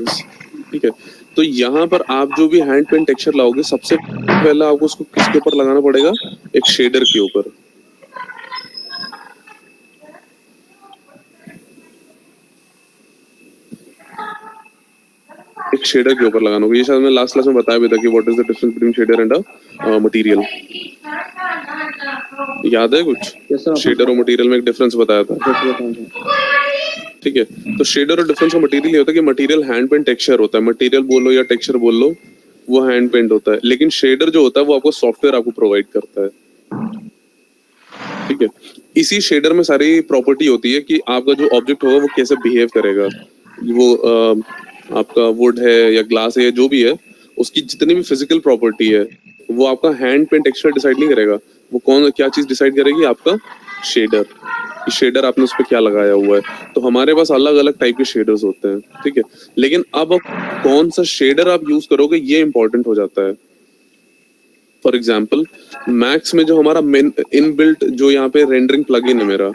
ठीक है। तो यहाँ पर आप जो भी हैंड पेन टेक्सचर लाओगे, सबसे पहले आपको उसको किसके ऊपर लगाना पड़ेगा? एक शेडर के ऊपर। एक शेडर के ऊपर लगाना होगा। ये शायद मैं लास्ट क्लास में बताया भी था कि what is the difference between shader and a material. याद है कुछ? शेडर और मटेरियल में एक डिफरेंस बताया था। ठीक है। तो शेडर और डिफरेंस का मटेरियल ये होता है कि मटेरियल हैंड पेंट टेक्सचर होता है, मटेरियल बोलो या टेक्सचर बोल लो, वो हैंड पेंट होता है। लेकिन शेडर जो होता है वो आपको सॉफ्टवेयर आपको प्रोवाइड करता है। ठीक है। इसी शेडर में सारी प्रॉपर्टी होती है कि आपका जो ऑब्जेक्ट होगा वो कैसे बिहेव करेगा। वो आपका वुड है या ग्लास है या जो भी है, उसकी जितनी भी फिजिकल प्रॉपर्टी है वो आपका हैंड पेंट टेक्सचर डिसाइड नहीं करेगा। वो कौन क्या चीज डिसाइड करेगी? आपका शेडर। शेडर आपने उस पर क्या लगाया हुआ है। तो हमारे पास अलग अलग टाइप के शेडर्स होते हैं। ठीक है। लेकिन अब कौन सा शेडर आप यूज करोगे ये इंपॉर्टेंट हो जाता है। फॉर एग्जाम्पल, मैक्स में जो हमारा इनबिल्ट जो यहाँ पे रेंडरिंग प्लगइन है मेरा,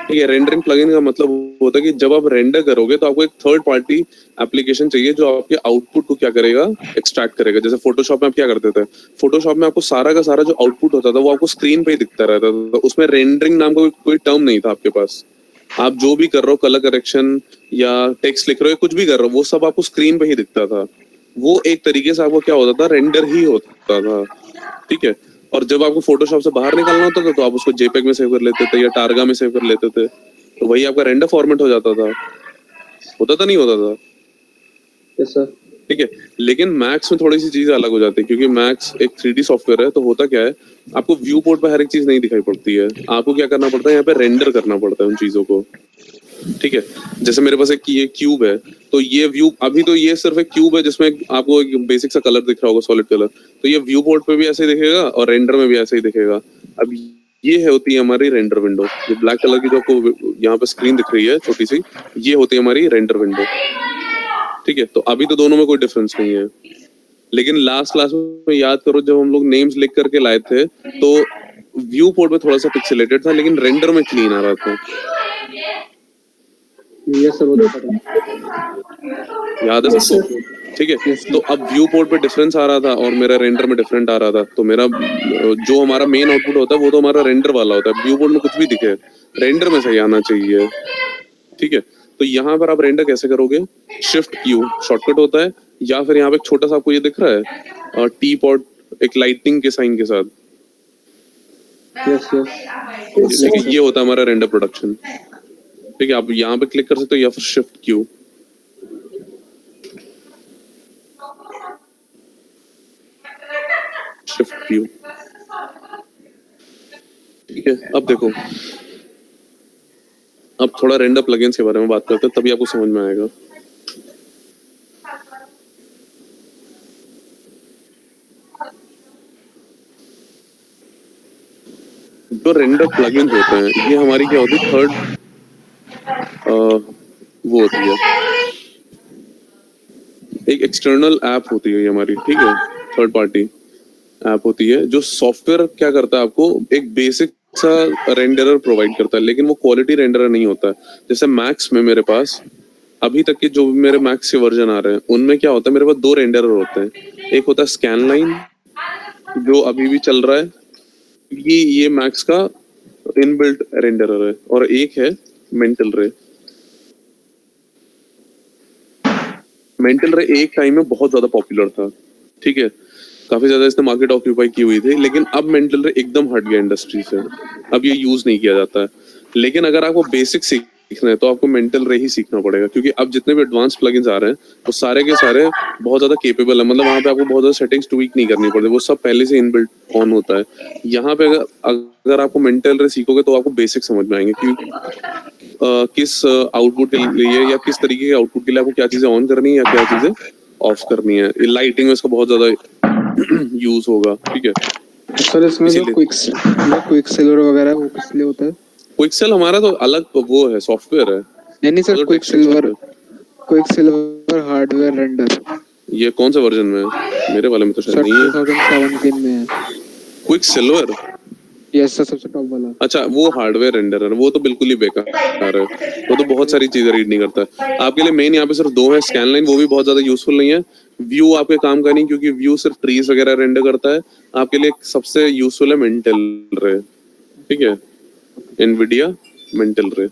ठीक है। रेंडरिंग प्लगइन का मतलब होता है कि जब आप रेंडर करोगे तो आपको एक थर्ड पार्टी एप्लीकेशन चाहिए जो आपके आउटपुट को क्या करेगा? एक्सट्रैक्ट करेगा। जैसे फोटोशॉप में आप क्या करते थे? फोटोशॉप में आपको सारा का सारा जो आउटपुट होता था वो आपको स्क्रीन पे ही दिखता रहता था। उसमें रेंडरिंग नाम का कोई टर्म नहीं था आपके पास। आप जो भी कर रहे हो, कलर करेक्शन या टेक्स्ट लिख रहे हो, कुछ भी कर रहे हो, वो सब आपको स्क्रीन पे ही दिखता था। वो एक तरीके से आपको क्या होता था? रेंडर ही होता था। ठीक है। और जब आपको फोटोशॉप से बाहर निकालना होता था तो आप उसको जेपेग में सेव कर लेते थे या टारगा में सेव कर लेते थे, तो वही आपका रेंडर फॉर्मेट हो जाता था। होता था नहीं होता था? Yes sir. ठीक है। लेकिन मैक्स में थोड़ी सी चीजें अलग हो जाती है, क्योंकि मैक्स एक 3D सॉफ्टवेयर है। तो होता क्या है, आपको व्यू पोर्ट पर हर एक चीज नहीं दिखाई पड़ती है। आपको क्या करना पड़ता है? यहाँ पे रेंडर करना पड़ता है उन चीजों को। ठीक है। जैसे मेरे पास एक ये क्यूब है, तो ये व्यू, अभी तो ये सिर्फ एक क्यूब है जिसमें आपको एक बेसिक सा कलर दिख रहा होगा, सॉलिड कलर। तो ये व्यू पोर्ट पे भी ऐसे ही दिखेगा और रेंडर में भी ऐसे ही दिखेगा। अब ये है होती है हमारी रेंडर विंडो। ये ब्लैक कलर की जो आपको यहाँ पे स्क्रीन दिख रही है छोटी सी, ये होती है हमारी रेंडर विंडो। ठीक है। तो अभी तो दोनों में कोई डिफरेंस नहीं है। लेकिन लास्ट क्लास में याद करो, जब हम लोग नेम्स लिख करके लाए थे तो व्यू पोर्ट में थोड़ा सा पिक्सेलेटेड था, लेकिन रेंडर में क्लीन आ रहा था। Yes sir. याद है सबको? ठीक है। तो अब व्यू पोर्ट पे डिफरेंस आ रहा था और मेरा रेंडर में डिफरेंट आ रहा था। तो मेरा जो हमारा मेन आउटपुट होता है वो तो हमारा रेंडर वाला होता है। व्यू पोर्ट में कुछ भी दिखे, रेंडर में सही आना चाहिए। ठीक है। तो यहाँ पर आप रेंडर कैसे करोगे? शिफ्ट क्यू शॉर्टकट होता है, या फिर यहाँ पे एक छोटा सा आपको ये दिख रहा है टी पॉट, एक लाइटनिंग के साइन के साथ। Yes yes. ठीक है। ये होता है हमारा रेंडर प्रोडक्शन। ठीक है। आप यहाँ पे क्लिक कर सकते हो या फिर शिफ्ट क्यू। Shift Q. ठीक है। अब देखो, अब थोड़ा रेंडर प्लगइन्स के बारे में बात करते हैं, तभी आपको समझ में आएगा। जो रेंडर प्लगइन्स होते हैं ये हमारी क्या होती है? थर्ड वो होती है, एक एक्सटर्नल ऐप होती है ये हमारी। ठीक है। थर्ड पार्टी ऐप होती है जो सॉफ्टवेयर क्या करता है, आपको एक बेसिक सा रेंडरर प्रोवाइड करता है, लेकिन वो क्वालिटी रेंडरर नहीं होता है। जैसे मैक्स में मेरे पास अभी तक के जो भी मेरे मैक्स के वर्जन आ रहे हैं उनमें क्या होता है, मेरे पास दो रेंडरर होते हैं। एक होता है स्कैन लाइन जो अभी भी चल रहा है, ये मैक्स का इनबिल्ट रेंडरर है, और एक है मेंटल रे। मेंटल रे एक टाइम में बहुत ज्यादा पॉपुलर था। ठीक है। काफी ज्यादा इसने मार्केट ऑक्यूपाई की हुई थी, लेकिन अब मेंटल रे एकदम हट गया इंडस्ट्री से। अब ये यूज नहीं किया जाता है। लेकिन अगर आपको बेसिक सीखना है तो आपको मेंटल रे ही सीखना पड़ेगा, क्योंकि अब जितने भी एडवांस प्लगइन्स आ रहे हैं वो सारे के सारे बहुत ज्यादा केपेबल है। मतलब वहां पे आपको बहुत ज्यादा सेटिंग्स ट्वीक नहीं करनी पड़ती, वो सब पहले से इनबिल्ट ऑन होता है। यहाँ पे अगर आपको मेंटल रे सीखोगे तो आपको बेसिक समझ में आएंगे कि किस आउटपुट के लिए या किस तरीके के आउटपुट के लिए आपको क्या चीजें ऑन करनी है या क्या चीजें ऑफ करनी है। लाइटिंग में इसका बहुत ज्यादा यूज होगा। ठीक है। सर इसमें जो क्विकसिल्वर वगैरह वो किस लिए होता है? क्विकसेल हमारा तो अलग वो है, सॉफ्टवेयर है। नहीं सर, क्विकसिल्वर हार्डवेयर रेंडर ये कौन सा वर्जन में है? मेरे वाले में तो शायद नहीं है। 2017 में है क्विकसिल्वर। यस सर, सबसे टॉप वाला। अच्छा वो हार्डवेयर रेंडर है, वो तो बिल्कुल ही बेकार है, वो तो बहुत सारी चीजें रीड नहीं करता है। आपके लिए मेन यहाँ पे सिर्फ दो है, स्कैन लाइन, वो भी बहुत ज्यादा यूजफुल नहीं है। व्यू आपके काम का नहीं, क्योंकि व्यू सिर्फ ट्रीज वगैरह रेंडर करता है। आपके लिए सबसे यूजफुल है मेंटल रे, ठीक है, एनवीडिया मेंटल रे।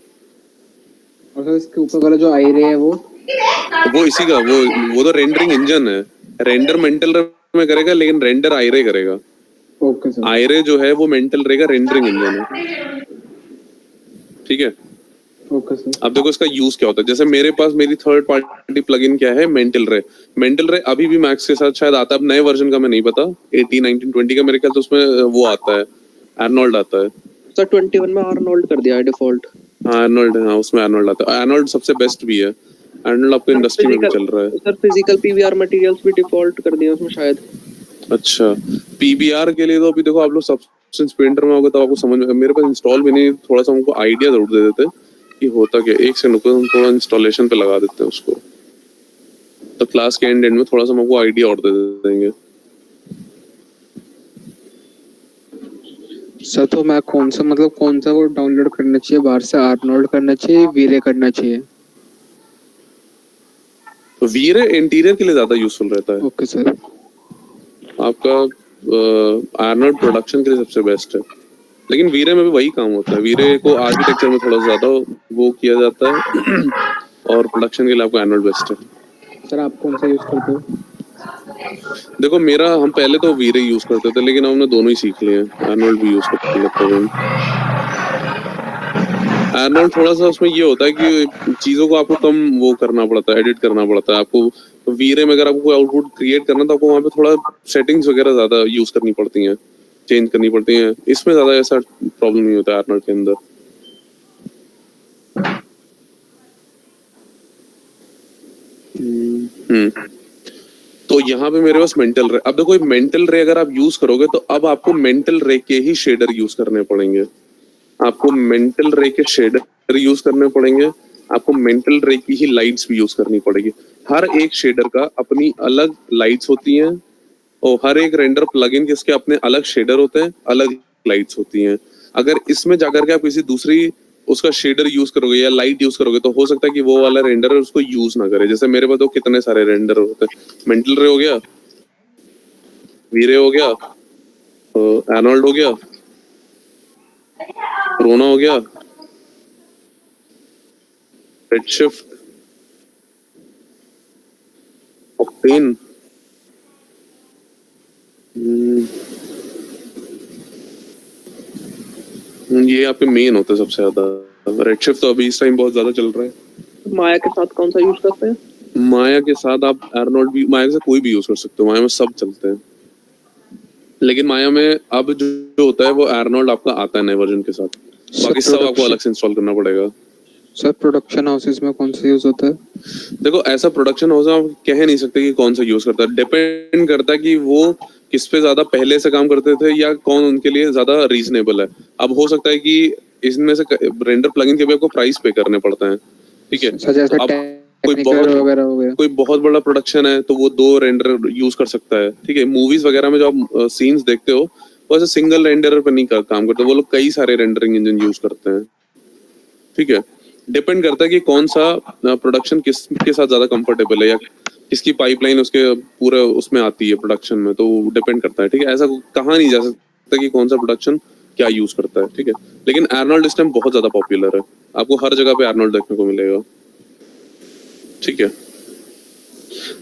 और सर इसके ऊपर वाला जो आई रे है वो इसी का वो तो रेंडरिंग इंजन है। रेंडर मेंटल रे में करेगा, लेकिन रेंडर आई रे करेगा। Okay sir. आई रे जो है वो मेंटल रे का रेंडरिंग इंजन है, ठीक है। Okay sir. अब देखो इसका यूज क्या होता है। जैसे मेरे पास मेरी थर्ड पार्टी प्लगइन क्या है, मेंटल रे। मेंटल रे अभी भी मैक्स के साथ शायद आता है, अब नए वर्जन का मैं नहीं पता, 18 19 20 का मेरे ख्याल से उसमें वो आता है, आर्नोल्ड आता है सर 21 में आर्नोल्ड कर दिया है डिफॉल्ट। हाँ आर्नोल्ड, हाँ उसमें आर्नोल्ड आता है। आर्नोल्ड सबसे बेस्ट भी है, आर्नोल्ड आपको इंडस्ट्री में भी चल रहा है। सर फिजिकल पीवीआर मटेरियल्स भी डिफॉल्ट कर दिया उसमें शायद। अच्छा पीबीआर के लिए तो अभी देखो आप लोग सब्सटेंस पेंटर में होगे तो आपको समझ में, मेरे पास इंस्टॉल भी नहीं, थोड़ा सा हमको आइडिया जरूर दे देते कि होता क्या। एक सेकंड को हम थोड़ा इंस्टॉलेशन पे लगा देते हैं उसको, तो क्लास के एंड में थोड़ा सा हमको आइडिया और दे देंगे। सर तो मैं कौन सा वो डाउनलोड करना चाहिए बाहर से, आर्नोल्ड करना चाहिए, वीरे करना चाहिए? तो वीरे इंटीरियर के लिए ज्यादा यूजफुल रहता है। Okay sir. आपका आर्नोल्ड प्रोडक्शन के लिए सबसे बेस्ट है, लेकिन वीरे में भी वही काम होता है। वीरे को आर्किटेक्चर में थोड़ा ज्यादा वो किया जाता है और प्रोडक्शन के लिए आपको आर्नोल्ड बेस्ट है। सर आप कौन सा यूज करते हो? देखो मेरा, हम पहले तो वीरे यूज करते थे, लेकिन हमने दोनों ही सीख लिए हैं, आर्नोल्ड भी यूज करते हैं। आर्नोल्ड थोड़ा सा उसमें ये होता है कि चीजों को आपको कम वो करना पड़ता है, एडिट करना पड़ता है आपको। वीरे में अगर आपको आउटपुट क्रिएट करना तो आपको वहाँ पे थोड़ा सेटिंग्स वगैरह ज्यादा यूज करनी पड़ती हैं, चेंज करनी पड़ती हैं। इसमें ज्यादा ऐसा प्रॉब्लम नहीं होता है आर्नोल्ड के अंदर। तो यहाँ पे मेरे पास मेंटल रे। अब देखो मेंटल रे अगर आप यूज करोगे तो अब आपको मेंटल रे के ही शेडर यूज करने पड़ेंगे। आपको मेंटल रे के शेडर यूज करने पड़ेंगे, आपको मेंटल रे की ही लाइट्स भी यूज करनी पड़ेगी। हर एक शेडर का अपनी अलग लाइट्स होती हैं और हर एक रेंडर प्लगइन के इसके अपने अलग शेडर होते हैं, अलग लाइट्स होती हैं। अगर इसमें जाकर के आप किसी दूसरी उसका शेडर यूज करोगे या लाइट यूज करोगे तो हो सकता है कि वो वाला रेंडर है उसको यूज ना करे। जैसे मेरे पास तो कितने सारे रेंडर होते हैं, मेंटल रे हो गया, वीरे हो गया, आर्नोल्ड हो गया, रोना हो गया, रेडशिफ्ट, ऑक्टेन, ये आपके मेन होते हैं सबसे ज्यादा। रेडशिफ्ट तो अभी इस टाइम बहुत ज्यादा चल रहा है। माया के साथ कौन सा यूज करते हैं? माया के साथ आप आर्नोल्ड भी, माया से कोई भी यूज कर सकते हो, माया में सब चलते हैं। लेकिन माया में अब जो होता है वो आर्नोल्ड आपका आता है नए वर्जन के साथ, बाकी सब आपको अलग से इंस्टॉल करना पड़ेगा। सर प्रोडक्शन हाउसेस में कौन सा यूज होता है? देखो ऐसा प्रोडक्शन हाउस आप कह नहीं सकते कि कौन सा यूज करता है, डिपेंड करता है कि वो किस पे ज्यादा पहले से काम करते थे या कौन उनके लिए ज्यादा रीजनेबल है। अब हो सकता है कि इसमें से रेंडर प्लगइन के भी आपको प्राइस पे करने पड़ते हैं, ठीक है। तो अब कोई बहुत बड़ा प्रोडक्शन है तो वो 2 रेंडर यूज कर सकता है, ठीक है। मूवीज वगैरह में जो आप सीन्स देखते हो वो ऐसे सिंगल रेंडर पे नहीं काम करते, वो लोग कई सारे रेंडरिंग इंजन यूज करते हैं, ठीक है। डिपेंड करता है कि कौन सा प्रोडक्शन किसके साथ ज्यादा कंफर्टेबल है या किसकी पाइपलाइन उसके पूरे उसमें आती है प्रोडक्शन में, तो डिपेंड करता है, ठीक है। ऐसा कहा नहीं जा सकता कि कौन सा प्रोडक्शन क्या यूज करता है, ठीक है। लेकिन आर्नोल्ड इस टाइम बहुत ज्यादा पॉपुलर है, आपको हर जगह पे आर्नोल्ड देखने को मिलेगा, ठीक है।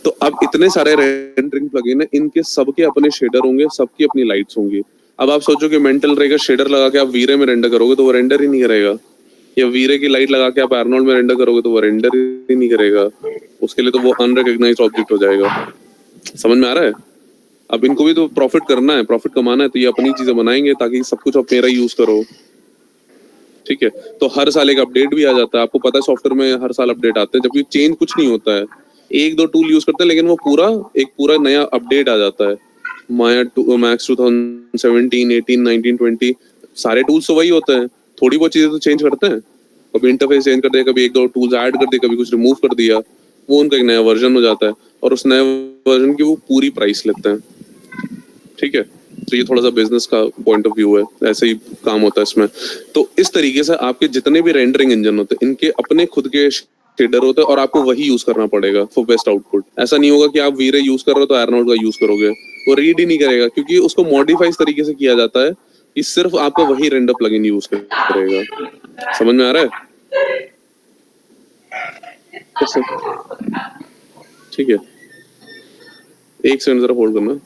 तो अब इतने सारे रेंडरिंग प्लगइन है, इनके सबके अपने शेडर होंगे, सबकी अपनी लाइट्स होंगी। अब आप सोचो कि मेंटल रे का शेडर लगा के आप वीरे में रेंडर करोगे तो वो रेंडर ही नहीं करेगा, या वीरे की लाइट लगा के आप आर्नोल्ड में रेंडर करोगे तो वो रेंडर ही नहीं करेगा। उसके लिए तो वो अनरिकॉग्नाइज्ड ऑब्जेक्ट हो जाएगा। समझ में आ रहा है? अब इनको भी तो प्रॉफिट करना है, प्रॉफिट कमाना है, तो ये अपनी चीजें बनाएंगे ताकि सब कुछ आप मेरा यूज करो, ठीक है। तो हर साल एक अपडेट भी आ जाता है, आपको पता है सॉफ्टवेयर में हर साल अपडेट आते हैं, जबकि चेंज कुछ नहीं होता है, 1-2 टूल यूज करते हैं, लेकिन वो पूरा नया अपडेट आ जाता है। माया मैक्स 2017, 18, 19, 20 सारे टूल्स तो वही होते हैं, थोड़ी बहुत चीजें तो चेंज करते हैं। कभी इंटरफेस चेंज कर दिया, कभी 1-2 टूल्स ऐड कर दिए, कभी कुछ रिमूव कर दिया, वो उनका एक नया वर्जन हो जाता है और उस नए वर्जन की वो पूरी प्राइस लेते हैं, ठीक है। तो ये थोड़ा सा बिजनेस का पॉइंट ऑफ व्यू है, ऐसे ही काम होता है इसमें। तो इस तरीके से आपके जितने भी रेंडरिंग इंजन होते हैं इनके अपने खुद के शेडर होते हैं और आपको वही यूज करना पड़ेगा फॉर बेस्ट आउटपुट। ऐसा नहीं होगा कि आप वीरे यूज कर रहे हो तो आर्नोल्ड का यूज करोगे, वो रीड ही नहीं करेगा क्योंकि उसको मॉडिफाई इस तरीके से किया जाता है कि सिर्फ आपका वही रेंडर प्लगइन यूज करेगा। समझ में आ रहा है? Yes sir. ठीक है, एक सेकंड जरा होल्ड करना।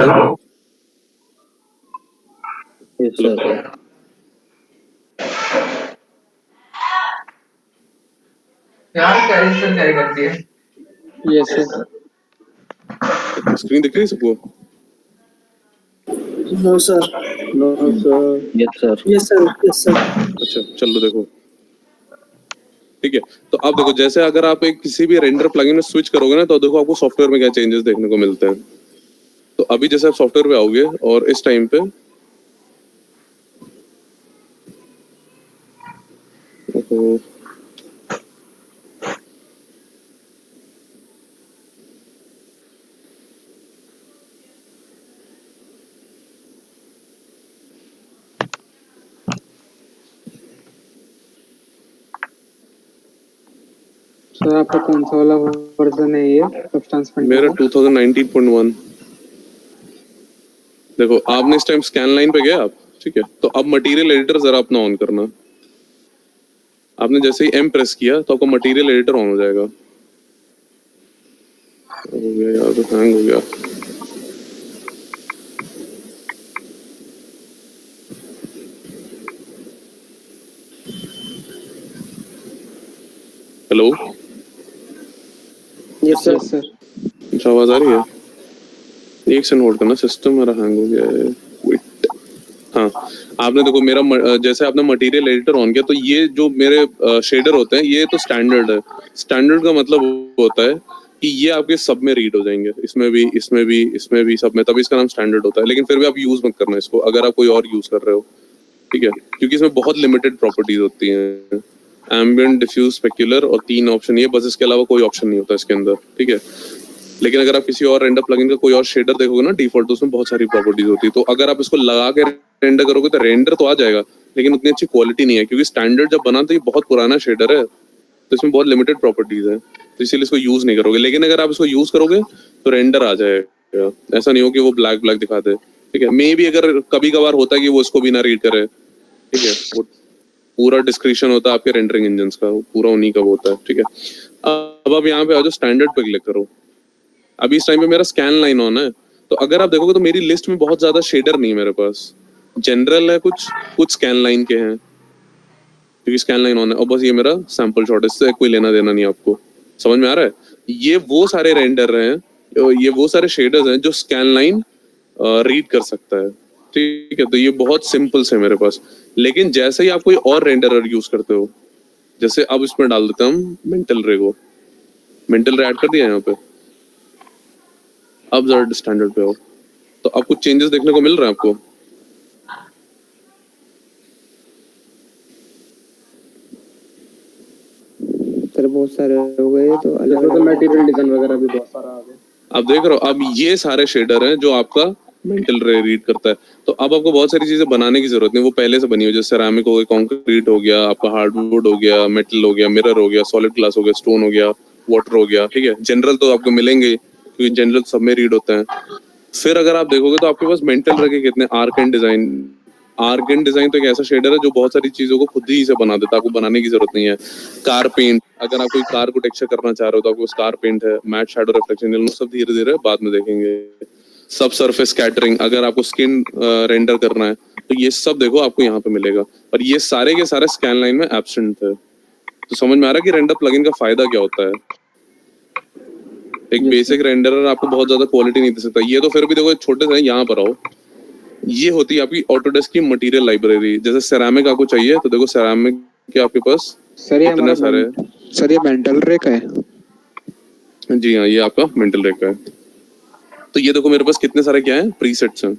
Yes sir. यार कैरी सर कैरी करती है। Yes sir. स्क्रीन दिख रही है सबको? No sir. No sir. Yes sir. Yes sir. Yes sir. अच्छा चलो देखो, ठीक है। तो अब देखो, जैसे अगर आप एक किसी भी रेंडर प्लगइन में स्विच करोगे ना, तो देखो आपको सॉफ्टवेयर में क्या चेंजेस देखने को मिलते हैं। तो अभी जैसे आप सॉफ्टवेयर पे आओगे और इस टाइम पे ओहो, सर आपका कौन सा वाला वर्जन है ये सब्सटेंस मेरा 2019.1। देखो आपने इस टाइम स्कैन लाइन पे गए आप, ठीक है। तो अब मटेरियल एडिटर जरा अपना ऑन करना। आपने जैसे ही एम प्रेस किया तो आपका मटेरियल एडिटर ऑन हो जाएगा। हो गया यार, तो हैंग हो गया। Hello, yes sir. सर। अच्छा आवाज आ रही है? एक सेकंड होल्ड करना, सिस्टम मेरा हैंग हो गया है। वेट, हाँ आपने देखो मेरा जैसे आपने मटेरियल एडिटर ऑन किया, तो ये जो मेरे शेडर होते हैं ये तो स्टैंडर्ड है। स्टैंडर्ड का मतलब होता है कि ये आपके सब में रीड हो जाएंगे, इसमें भी, इसमें भी, इसमें भी, सब में, तभी इसका नाम स्टैंडर्ड होता है। लेकिन फिर भी आप यूज मत करना इसको अगर आप कोई और यूज कर रहे हो, ठीक है, क्योंकि इसमें बहुत लिमिटेड प्रॉपर्टीज होती हैं। एम्बिएंट, डिफ्यूज, स्पेक्युलर और 3 ऑप्शन, ये बस, इसके अलावा कोई ऑप्शन नहीं होता इसके अंदर, ठीक है। लेकिन अगर आप किसी और रेंडर प्लगइन का कोई और शेडर देखोगे ना डिफॉल्ट, तो उसमें बहुत सारी प्रॉपर्टीज होती है। तो अगर आप इसको लगा के रेंडर करोगे तो रेंडर तो आ जाएगा, लेकिन उतनी अच्छी क्वालिटी नहीं है, क्योंकि स्टैंडर्ड जब बना तो ये बहुत पुराना शेडर है, तो इसमें बहुत लिमिटेड प्रॉपर्टीज है, तो इसीलिए इसको यूज नहीं करोगे। लेकिन अगर आप इसको यूज करोगे तो रेंडर आ जाएगा। ऐसा नहीं हो कि वो ब्लैक ब्लैक दिखा दे, ठीक है। मे भी अगर कभी कभार होता है कि वो इसको भी ना रीड करे, ठीक है, वो पूरा डिस्क्रिप्शन होता है आपके रेंडरिंग इंजन्स का, वो पूरा उन्हीं का होता है, ठीक है। अब आप यहाँ पे आ जाओ, स्टैंडर्ड पे क्लिक करो। अभी इस टाइम पे मेरा स्कैन लाइन ऑन है, तो अगर आप देखोगे तो मेरी लिस्ट में बहुत ज्यादा शेडर नहीं है मेरे पास। जनरल है कुछ, कुछ स्कैन लाइन के हैं, क्योंकि स्कैन लाइन ऑन है, और बस ये मेरा सैंपल शॉट, इससे कोई लेना देना नहीं आपको। समझ में आ रहा है? ये वो सारे रेंडर हैं, ये वो सारे शेडर्स हैं जो स्कैन लाइन रीड कर सकता है, ठीक है। तो ये बहुत सिंपल से मेरे पास। लेकिन जैसे ही आप कोई और रेंडर यूज करते हो, जैसे अब इसमें डाल देते हैं हम मेंटल रे को, मेंटल रे ऐड कर दिया यहाँ पे। अब जरा स्टैंडर्ड पे हो तो अब कुछ चेंजेस देखने को मिल रहे हैं आपको। सर बहुत सारे हो गए, तो अलग तो मटेरियल डिजाइन वगैरह भी बहुत सारा आ गया। आप देख रहे हो, अब ये सारे शेडर हैं जो आपका मेंटल रे रीड करता है। तो अब आपको बहुत सारी चीजें बनाने की जरूरत नहीं, वो पहले से बनी हुई, जैसे सेरामिक हो गया, कंक्रीट हो गया, आपका हार्डवुड हो गया, मेटल हो गया, मिरर हो गया, सॉलिड ग्लास हो गया, स्टोन हो गया, वाटर हो गया, ठीक है। जनरल तो आपको मिलेंगे क्योंकि जनरल सब में रीड होते हैं। फिर अगर आप देखोगे तो आपके पास मेंटल रे के कितने, arc and design. Arc and design तो एक ऐसा शेडर है जो बहुत सारी चीजों को खुद ही से बना देता है, आपको बनाने की जरूरत नहीं है। कार पेंट, अगर आप कोई कार को टेक्सचर करना चाह रहे हो तो आपको कार पेंट है, मैट, शैडो, रिफ्लेक्शन, सब धीरे धीरे बाद में देखेंगे। सब सरफेस स्कैटरिंग, अगर आपको स्किन रेंडर करना है तो ये सब देखो आपको यहाँ पे मिलेगा, और ये सारे के सारे स्कैन लाइन में एब्सेंट है। तो समझ में आ रहा है कि रेंडर प्लगइन का फायदा क्या होता है। एक बेसिक रेंडरर आपको बहुत ज्यादा क्वालिटी नहीं दे सकता। ये तो फिर भी देखो छोटे से, यहाँ पर आओ, ये होती है आपकी ऑटोडेस्क की मटेरियल लाइब्रेरी। जैसे सेरामिक आपको चाहिए तो देखो सेरामिक के आपके पास सर ये इतने सारे। सर ये मेंटल रे का है? जी हाँ, ये आपका मेंटल रे का है। तो ये देखो मेरे पास कितने सारे क्या है, प्रीसेट्स हैं।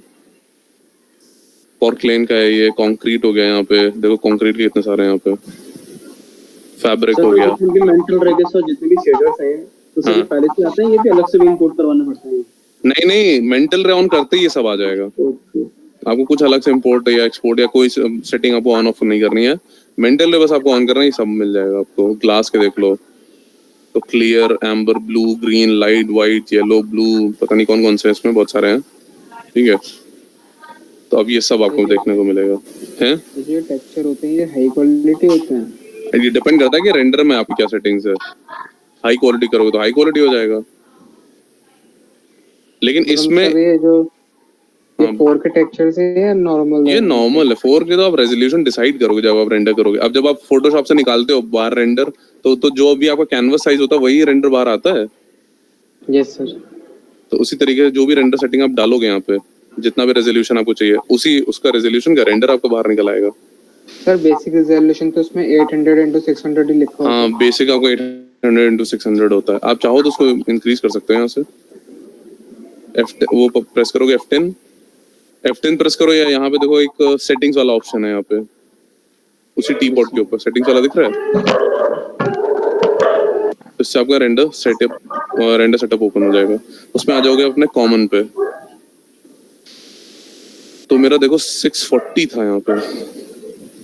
पोर्टलैंड का है, ये कंक्रीट हो गया, यहाँ पे देखो कंक्रीट के कितने सारे हैं, यहाँ पे फैब्रिक हो गया। मेंटल रेगेस और जितने भी शेडर्स हैं तो सभी पहले से आते हैं, ये भी अलग से भी इंपोर्ट करवाने पड़ते हैं? नहीं नहीं, मेंटल रे ऑन करते ही ये सब आ जाएगा। आपको कुछ अलग से इंपोर्ट या एक्सपोर्ट या कोई सेटिंग आपको ऑन ऑफ नहीं करनी है। मेंटल रे बस आपको ऑन करना है, ये सब मिल जाएगा आपको। ग्लास के देख लो तो clear, amber, blue, green, light, white, yellow, blue, पता नहीं कौन कौन से इसमें बहुत सारे हैं, ठीक है। तो अब ये सब आपको देखने को मिलेगा हैं। ये टेक्सचर होते हैं, ये हाई क्वालिटी होते हैं? ये डिपेंड करता है कि रेंडर में आपकी क्या सेटिंग्स है। हाई क्वालिटी करोगे तो हाई क्वालिटी हो जाएगा, लेकिन इसमें ये जो ये हाँ। 4 के टेक्सचर से है या नॉर्मल? ये नॉर्मल है 4 के, तो आप रेजोल्यूशन डिसाइड करोगे जब आप रेंडर करोगे। अब जब आप फोटोशॉप से निकालते हो बाहर रेंडर, तो जो भी आपका कैनवस साइज होता है वही रेंडर बाहर आता है। Yes sir. तो उसी तरीके से जो भी रेंडर सेटिंग आप डालोगे यहाँ पे, जितना भी रेजोल्यूशन आपको चाहिए, उसी उसका रेजोल्यूशन का रेंडर आपको बाहर निकल आएगा। सर बेसिक रेजोल्यूशन तो उसमें 800 into 600 ही लिखा होता है। हाँ, बेसिक आपको 800 into 600 होता है। आप चाहो तो उसको इंक्रीज कर सकते हो यहाँ से। वो प्रेस करोगे F10 प्रेस करो, या यहाँ पे देखो एक सेटिंग्स वाला ऑप्शन है यहाँ पे, उसी टी पॉट के ऊपर सेटिंग्स वाला दिख रहा है। तो इससे आपका रेंडर सेटअप ओपन हो जाएगा। उसमें आ जाओगे अपने कॉमन पे। तो मेरा देखो 640 था यहाँ पे,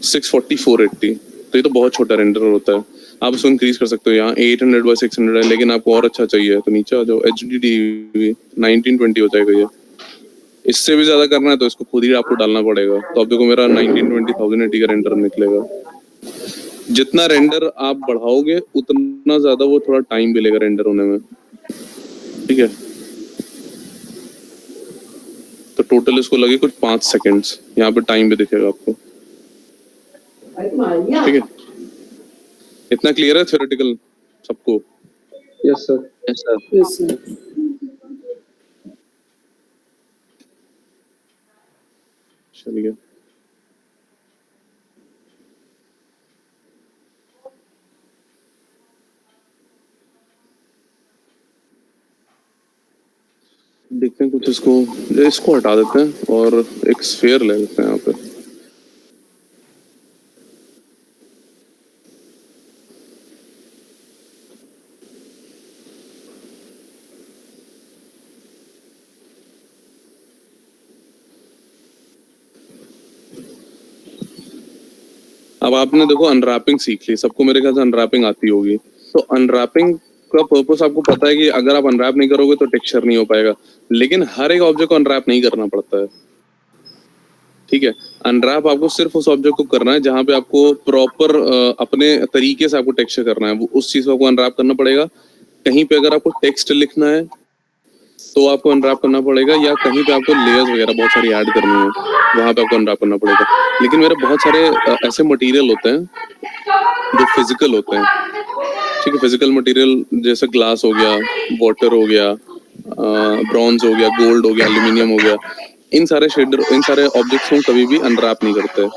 640 480, तो ये तो बहुत छोटा रेंडर होता है। आप उसको इंक्रीज कर सकते हो। यहाँ 800 by 600 है, लेकिन आपको और अच्छा चाहिए तो नीचे आ जाओ, HDD 1920 हो जाएगा ये। इससे भी ज्यादा करना है तो इसको खुद ही आपको डालना पड़ेगा। तो अब देखो मेरा 1920 1080 का रेंडर निकलेगा। जितना रेंडर आप बढ़ाओगे उतना ज्यादा वो थोड़ा टाइम भी लेगा रेंडर होने में, ठीक है। तो टोटल इसको लगे कुछ 5 सेकेंड्स। यहाँ पे टाइम भी दिखेगा आपको, ठीक है। इतना क्लियर है थ्योरेटिकल सबको? Yes sir. Yes sir. चलिए, देखते हैं कुछ। इसको हटा देते हैं और एक स्फीयर ले लेते हैं यहाँ पे। अब आपने देखो अनरैपिंग सीख ली, सबको मेरे ख्याल से अनरैपिंग आती होगी। तो अनरैपिंग का पर्पस आपको पता है कि अगर आप अनरैप नहीं करोगे तो टेक्सचर नहीं हो पाएगा। लेकिन हर एक ऑब्जेक्ट को अनरैप नहीं करना पड़ता है, ठीक है। अनरैप आपको सिर्फ उस ऑब्जेक्ट को करना है जहां पे आपको प्रॉपर अपने तरीके से आपको टेक्सचर करना है, वो उस चीज को आपको अनरैप करना पड़ेगा। कहीं पे अगर आपको टेक्स्ट लिखना है तो आपको अनरैप करना पड़ेगा, या कहीं पे आपको लेयर्स वगैरह बहुत सारी ऐड करनी है वहां पे आपको अनरैप करना पड़ेगा। लेकिन मेरे बहुत सारे ऐसे मटेरियल होते हैं जो फिजिकल होते हैं, ठीक है। फिजिकल मटेरियल जैसे ग्लास हो गया, वाटर हो गया, ब्रॉन्ज हो गया, गोल्ड हो गया, एल्यूमिनियम हो गया, इन सारे ऑब्जेक्ट्स को कभी भी अनरैप नहीं करते,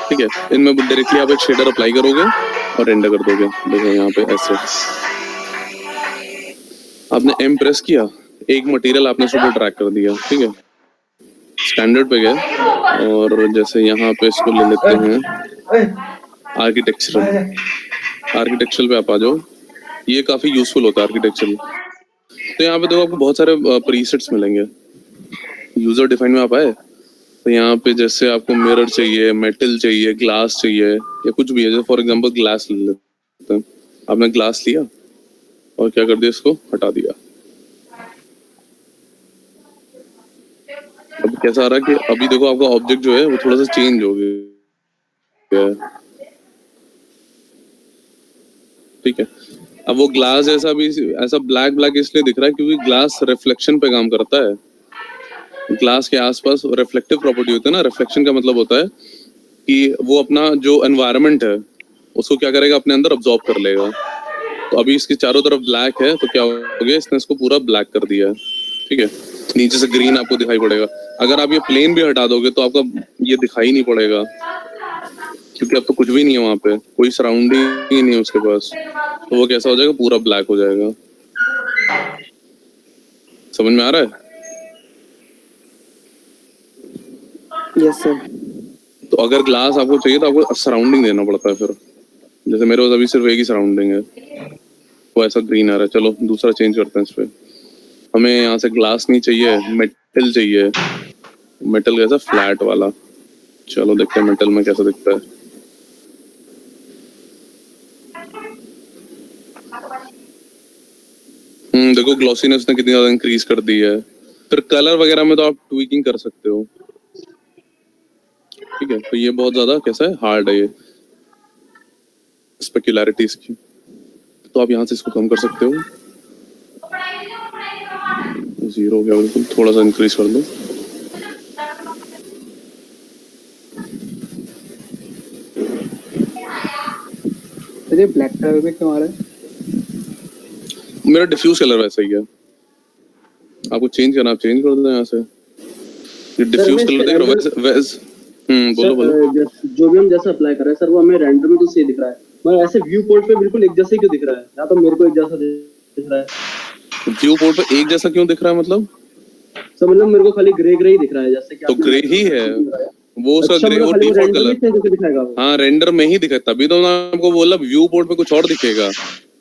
ठीक है। इनमें डायरेक्टली आप एक शेडर अप्लाई करोगे और रेंडर कर दोगे। देखो यहाँ पे ऐसे आपने M प्रेस किया, एक मटेरियल आपने उसको ड्रैग कर दिया, ठीक है। स्टैंडर्ड पे गए और जैसे यहाँ पे इसको ले लेते हैं आर्किटेक्चरल पे आप आ जाओ। ये काफी यूजफुल होता है आर्किटेक्चरल। तो यहाँ पे देखो आपको बहुत सारे प्रीसेट्स मिलेंगे। यूजर डिफाइन में आप आए तो यहाँ पे जैसे आपको मिरर चाहिए, मेटल चाहिए, ग्लास चाहिए, या कुछ भी है। जैसे फॉर एग्जांपल ग्लास ले लेते हैं। आपने ग्लास लिया और क्या कर दिया, इसको हटा दिया। अब कैसा आ रहा है कि अभी देखो आपका ऑब्जेक्ट जो है वो थोड़ा सा चेंज हो गया, ठीक है। अब वो ग्लास ऐसा ब्लैक इसलिए दिख रहा है क्योंकि ग्लास रिफ्लेक्शन पे काम करता है। ग्लास के आसपास रिफ्लेक्टिव प्रॉपर्टी होती है ना। रिफ्लेक्शन का मतलब होता है कि वो अपना जो एनवायरनमेंट है उसको क्या करेगा, अपने अंदर अब्सॉर्ब कर लेगा। तो अभी इसके चारों तरफ ब्लैक है, तो क्या हो गया, इसने इसको पूरा ब्लैक कर दिया है, ठीक है। नीचे से ग्रीन आपको दिखाई पड़ेगा। अगर आप ये प्लेन भी हटा दोगे तो आपका ये दिखाई नहीं पड़ेगा, क्योंकि अब तो कुछ भी नहीं है वहां पे, कोई सराउंडिंग ही नहीं है उसके पास। तो वो कैसा हो जाएगा, पूरा ब्लैक हो जाएगा। समझ में आ रहा है? Yes sir. तो अगर ग्लास आपको चाहिए तो आपको सराउंडिंग देना पड़ता है। फिर जैसे मेरे पास अभी सिर्फ एक ही सराउंडिंग है, वो ऐसा ग्रीन आ रहा है। चलो दूसरा चेंज करते हैं इस पे। हमें यहाँ से ग्लास नहीं चाहिए, मेटल चाहिए। मेटल कैसा, फ्लैट वाला। चलो देखते हैं मेटल में कैसा दिखता है। देखो ग्लॉसीनेस ने कितनी ज्यादा इंक्रीज कर दी है। फिर कलर वगैरह में तो आप ट्वीकिंग कर सकते हो, ठीक है। तो ये बहुत ज्यादा कैसा है, हार्ड है ये स्पेक्युलैरिटीज की। तो आप यहाँ से इसको कम कर सकते हो। 0 हो गया बिल्कुल, थोड़ा सा इंक्रीज कर दो। सर ये ब्लैक कलर में क्यों आ रहा है? मेरा डिफ्यूज कलर वैसा ही है, आपको चेंज करना आप चेंज कर दो यहाँ से। ये डिफ्यूज मैं कलर देख रहे हो वैसे बोलो बोलो। जो भी हम जैसा अप्लाई कर रहे हैं सर, वो हमें रेंडर में तो सही दिख रहा है, मगर ऐसे व्यू पोर्ट पे बिल्कुल एक जैसे ही क्यों दिख रहा है? या तो मेरे को एक जैसा दिख रहा है व्यू पोर्ट पे एक जैसा क्यों दिख रहा है मतलब? सर, मतलब मेरे को खाली ग्रे ग्रे ही दिख रहा है, जैसे कि तो आपने ग्रे ही है वो, उसका अच्छा, ग्रे मतलब वो खाली डिफॉल्ट रेंडर में कलर। कैसे दिखाएगा वो? हाँ रेंडर में ही दिखा, तभी तो मैं आपको बोला व्यू पोर्ट पे कुछ और दिखेगा,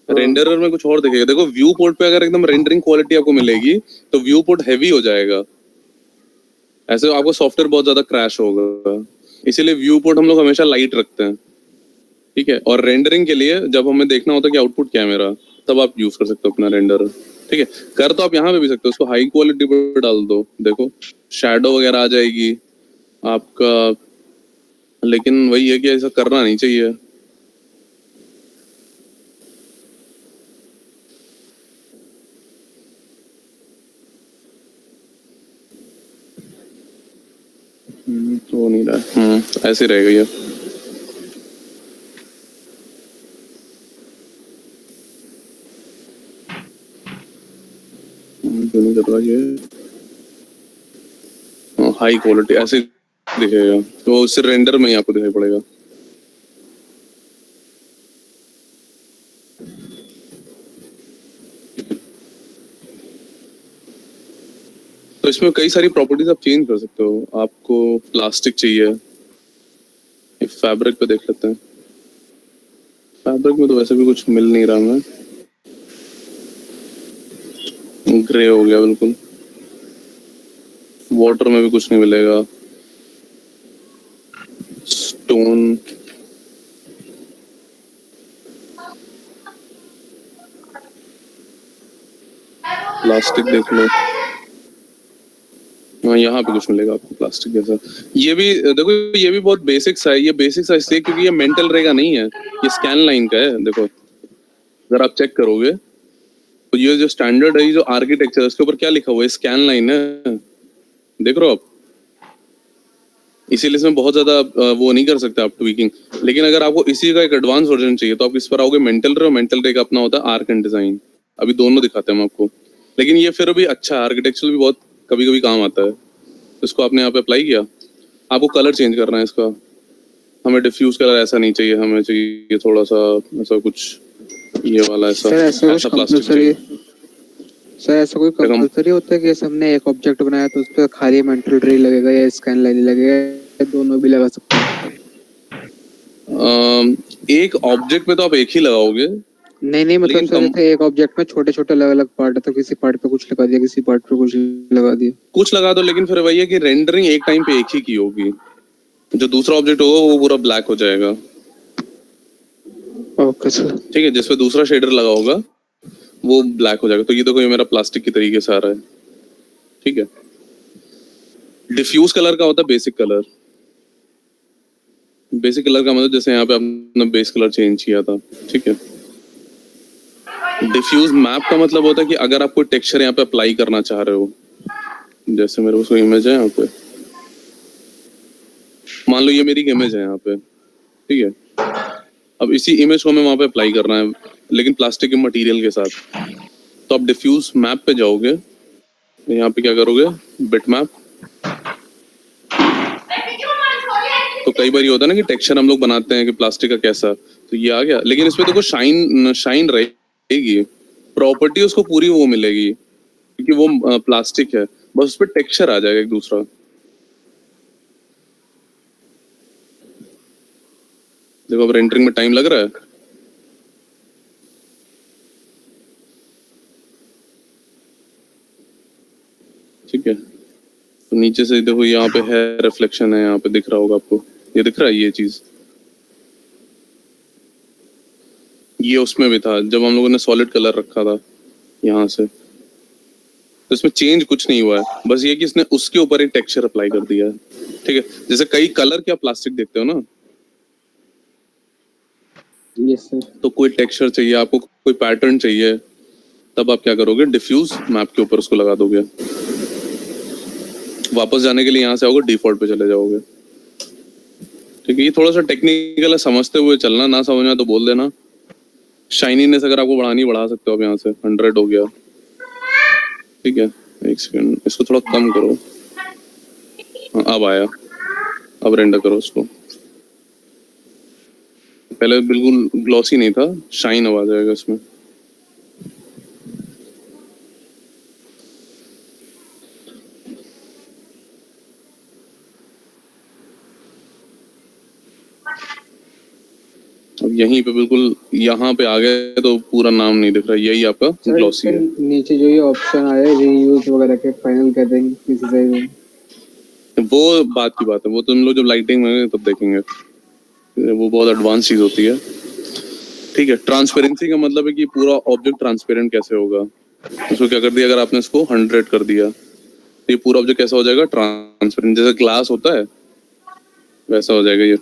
रेंडरर में कुछ और दिखेगा। देखो व्यू पोर्ट पे अगर एकदम रेंडरिंग क्वालिटी आपको मिलेगी तो व्यू पोर्ट हैवी हो जाएगा, ऐसे आपको सॉफ्टवेयर बहुत ज्यादा क्रैश होगा, इसीलिए व्यू पोर्ट हम लोग हमेशा लाइट रखते हैं, ठीक है। और रेंडरिंग के लिए जब हमें देखना होता है कि आउटपुट क्या है मेरा, तब आप यूज कर सकते हो अपना रेंडर, ठीक है। कर तो आप यहाँ पे भी सकते हो, उसको हाई क्वालिटी पे डाल दो, देखो शैडो वगैरह आ जाएगी आपका, लेकिन वही है कि ऐसा करना नहीं चाहिए। तो नहीं रहा, ऐसे रहेगा ये। क्यों नहीं कर रहा ये? हाई क्वालिटी ऐसे दिखेगा, तो उससे रेंडर में ही आपको दिखाई पड़ेगा। तो इसमें कई सारी प्रॉपर्टीज आप चेंज कर सकते हो। आपको प्लास्टिक चाहिए, फैब्रिक पे देख लेते हैं। फैब्रिक में तो वैसे भी कुछ मिल नहीं रहा, मैं ग्रे हो गया बिल्कुल, वाटर में भी कुछ नहीं मिलेगा, स्टोन प्लास्टिक देख लो, हाँ यहाँ पे कुछ मिलेगा आपको प्लास्टिक जैसा। ये भी देखो, ये भी बहुत बेसिक्स है, ये बेसिक्स है इसलिए क्योंकि ये मेंटल रेगा नहीं है, ये स्कैन लाइन का है। देखो अगर आप चेक करोगे तो ये जो स्टैंडर्ड है, ये जो आर्किटेक्चर है, उसके ऊपर क्या लिखा हुआ है, स्कैन लाइन है, देख रहे हो आप। इसीलिए इसमें बहुत ज्यादा वो नहीं कर सकते आप ट्वीकिंग। लेकिन अगर आपको इसी का एक एडवांस वर्जन चाहिए तो आप इस पर आओगे मेंटल रे, और मेंटल रे का अपना होता है आर्क एंड डिजाइन। अभी दोनों दिखाते हैं हम आपको, लेकिन ये फिर भी अच्छा है, आर्किटेक्चर भी बहुत कभी कभी काम आता है। इसको आपने यहाँ पे अप्लाई किया, आपको कलर चेंज करना है इसका। हमें डिफ्यूज कलर ऐसा नहीं चाहिए, हमें चाहिए थोड़ा सा ऐसा कुछ, ये वाला ऐसा सर ऐसा कुछ प्लास्टिक कंपल्सरी, चाहिए। सर ऐसा कोई कंपल्सरी होता है कि जैसे हमने एक ऑब्जेक्ट बनाया तो उस पर खाली मेंटल ट्री लगेगा या स्कैन लाइन लगेगा, या दोनों भी लगा सकते हैं? एक ऑब्जेक्ट में तो आप एक ही लगाओगे। नहीं मतलब लेकिन सर जैसे एक ऑब्जेक्ट में छोटे छोटे अलग अलग पार्ट है, तो किसी पार्ट पे कुछ लगा दिया, किसी पार्ट पे कुछ लगा दिया, कुछ लगा दो, लेकिन फिर वही है कि रेंडरिंग एक टाइम पे एक ही की होगी, जो दूसरा ऑब्जेक्ट होगा वो पूरा ब्लैक हो जाएगा। Okay sir. ठीक है, जिसपे दूसरा शेडर लगा होगा वो ब्लैक हो जाएगा। तो ये देखो, ये मेरा प्लास्टिक की तरीके से आ रहा है, ठीक है। डिफ्यूज कलर का होता है बेसिक कलर। बेसिक कलर का मतलब जैसे यहाँ पे आपने बेस कलर चेंज किया था, ठीक है। डिफ्यूज मैप का मतलब होता है कि अगर आप कोई टेक्सचर यहाँ पे अप्लाई करना चाह रहे हो, जैसे मेरे पास इमेज है यहाँ पे, मान लो ये मेरी इमेज है यहाँ पे, ठीक है। अब इसी इमेज को हमें वहां पे अप्लाई करना है, लेकिन प्लास्टिक के मटेरियल के साथ। तो आप डिफ्यूज मैप पे जाओगे, यहाँ पे क्या करोगे, बिट मैप। तो कई बार ये होता है ना कि टेक्सचर हम लोग बनाते हैं कि प्लास्टिक का कैसा, तो ये आ गया। लेकिन इसमें देखो शाइन रहेगी, प्रॉपर्टी उसको पूरी वो मिलेगी क्योंकि वो प्लास्टिक है, बस उस पर टेक्सचर आ जाएगा एक दूसरा। देखो अब रेंडरिंग में टाइम लग रहा है, ठीक है। तो नीचे से देखो यहाँ पे है रिफ्लेक्शन है, यहाँ पे दिख रहा होगा आपको, ये दिख रहा है ये चीज। ये उसमें भी था जब हम लोगों ने सॉलिड कलर रखा था यहाँ से, तो इसमें चेंज कुछ नहीं हुआ है, बस ये कि इसने उसके ऊपर एक टेक्सचर अप्लाई कर दिया है, ठीक है। जैसे कई कलर के आप प्लास्टिक देखते हो ना, यस सर। तो कोई टेक्सचर चाहिए आपको, कोई पैटर्न चाहिए, तब आप क्या करोगे, डिफ्यूज मैप के ऊपर उसको लगा दोगे। वापस जाने के लिए यहाँ से आओगे, डिफॉल्ट पे चले जाओगे, ठीक है। ये थोड़ा सा टेक्निकल है, समझते हुए चलना, ना समझना तो बोल देना। शाइनीनेस अगर आपको बढ़ानी बढ़ा सकते हो आप यहाँ से 100 हो गया, ठीक है। एक सेकंड, इसको थोड़ा कम करो। हाँ, अब आया, अब रेंडर करो उसको। पहले बिल्कुल ग्लॉसी नहीं था, शाइन अब आ जाएगा इसमें। अब यहीं पे बिल्कुल यहाँ पे आ गए तो पूरा नाम नहीं दिख रहा, यही आपका सर ग्लॉसी है। नीचे जो ये ऑप्शन आया है रीयूज वगैरह के, फाइनल कर देंगे किसी से। वो बात की बात है, वो तुम लोग जब लाइटिंग में तब देखेंगे, वो बहुत एडवांस चीज होती है, ठीक है। ट्रांसपेरेंसी का मतलब है कि पूरा ऑब्जेक्ट ट्रांसपेरेंट कैसे होगा। उसको क्या कर दिया, अगर आपने इसको 100 कर दिया तो ये पूरा ऑब्जेक्ट कैसा हो जाएगा, ट्रांसपेरेंट, जैसे ग्लास होता है वैसा हो जाएगा ये।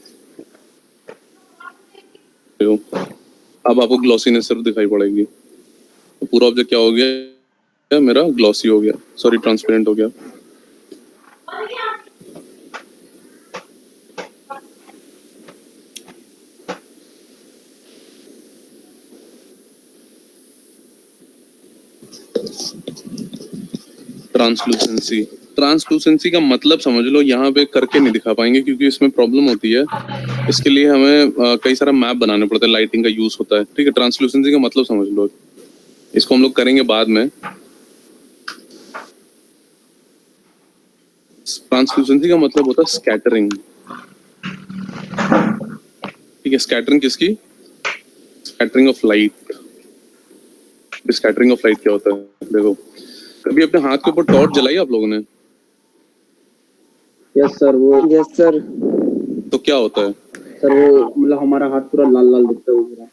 देखो अब आपको ग्लॉसीनेस सिर्फ दिखाई पड़ेगी, तो पूरा ऑब्जेक्ट क्या हो गया, मेरा ग्लॉसी हो गया, सॉरी ट्रांसपेरेंट हो गया। ट्रांसलूसेंसी, ट्रांसलूसेंसी का मतलब समझ लो, यहाँ पे करके नहीं दिखा पाएंगे क्योंकि इसमें प्रॉब्लम होती है। इसके लिए हमें कई सारा मैप बनाने पड़ता है, लाइटिंग का यूज होता है, ठीक है। ट्रांसलूसेंसी का मतलब समझ लो, इसको हम लोग करेंगे बाद में। ट्रांसलूसेंसी का मतलब होता है स्कैटरिंग, ठीक है। स्कैटरिंग किसकी, scattering of light. Scattering of light क्या होता है, देखो कभी अपने हाथ के ऊपर टॉर्च जलाई आप लोगों ने, यस सर, वो यस सर। तो क्या होता है सर, वो मतलब हमारा हाथ पूरा लाल लाल दिखता है वो पूरा,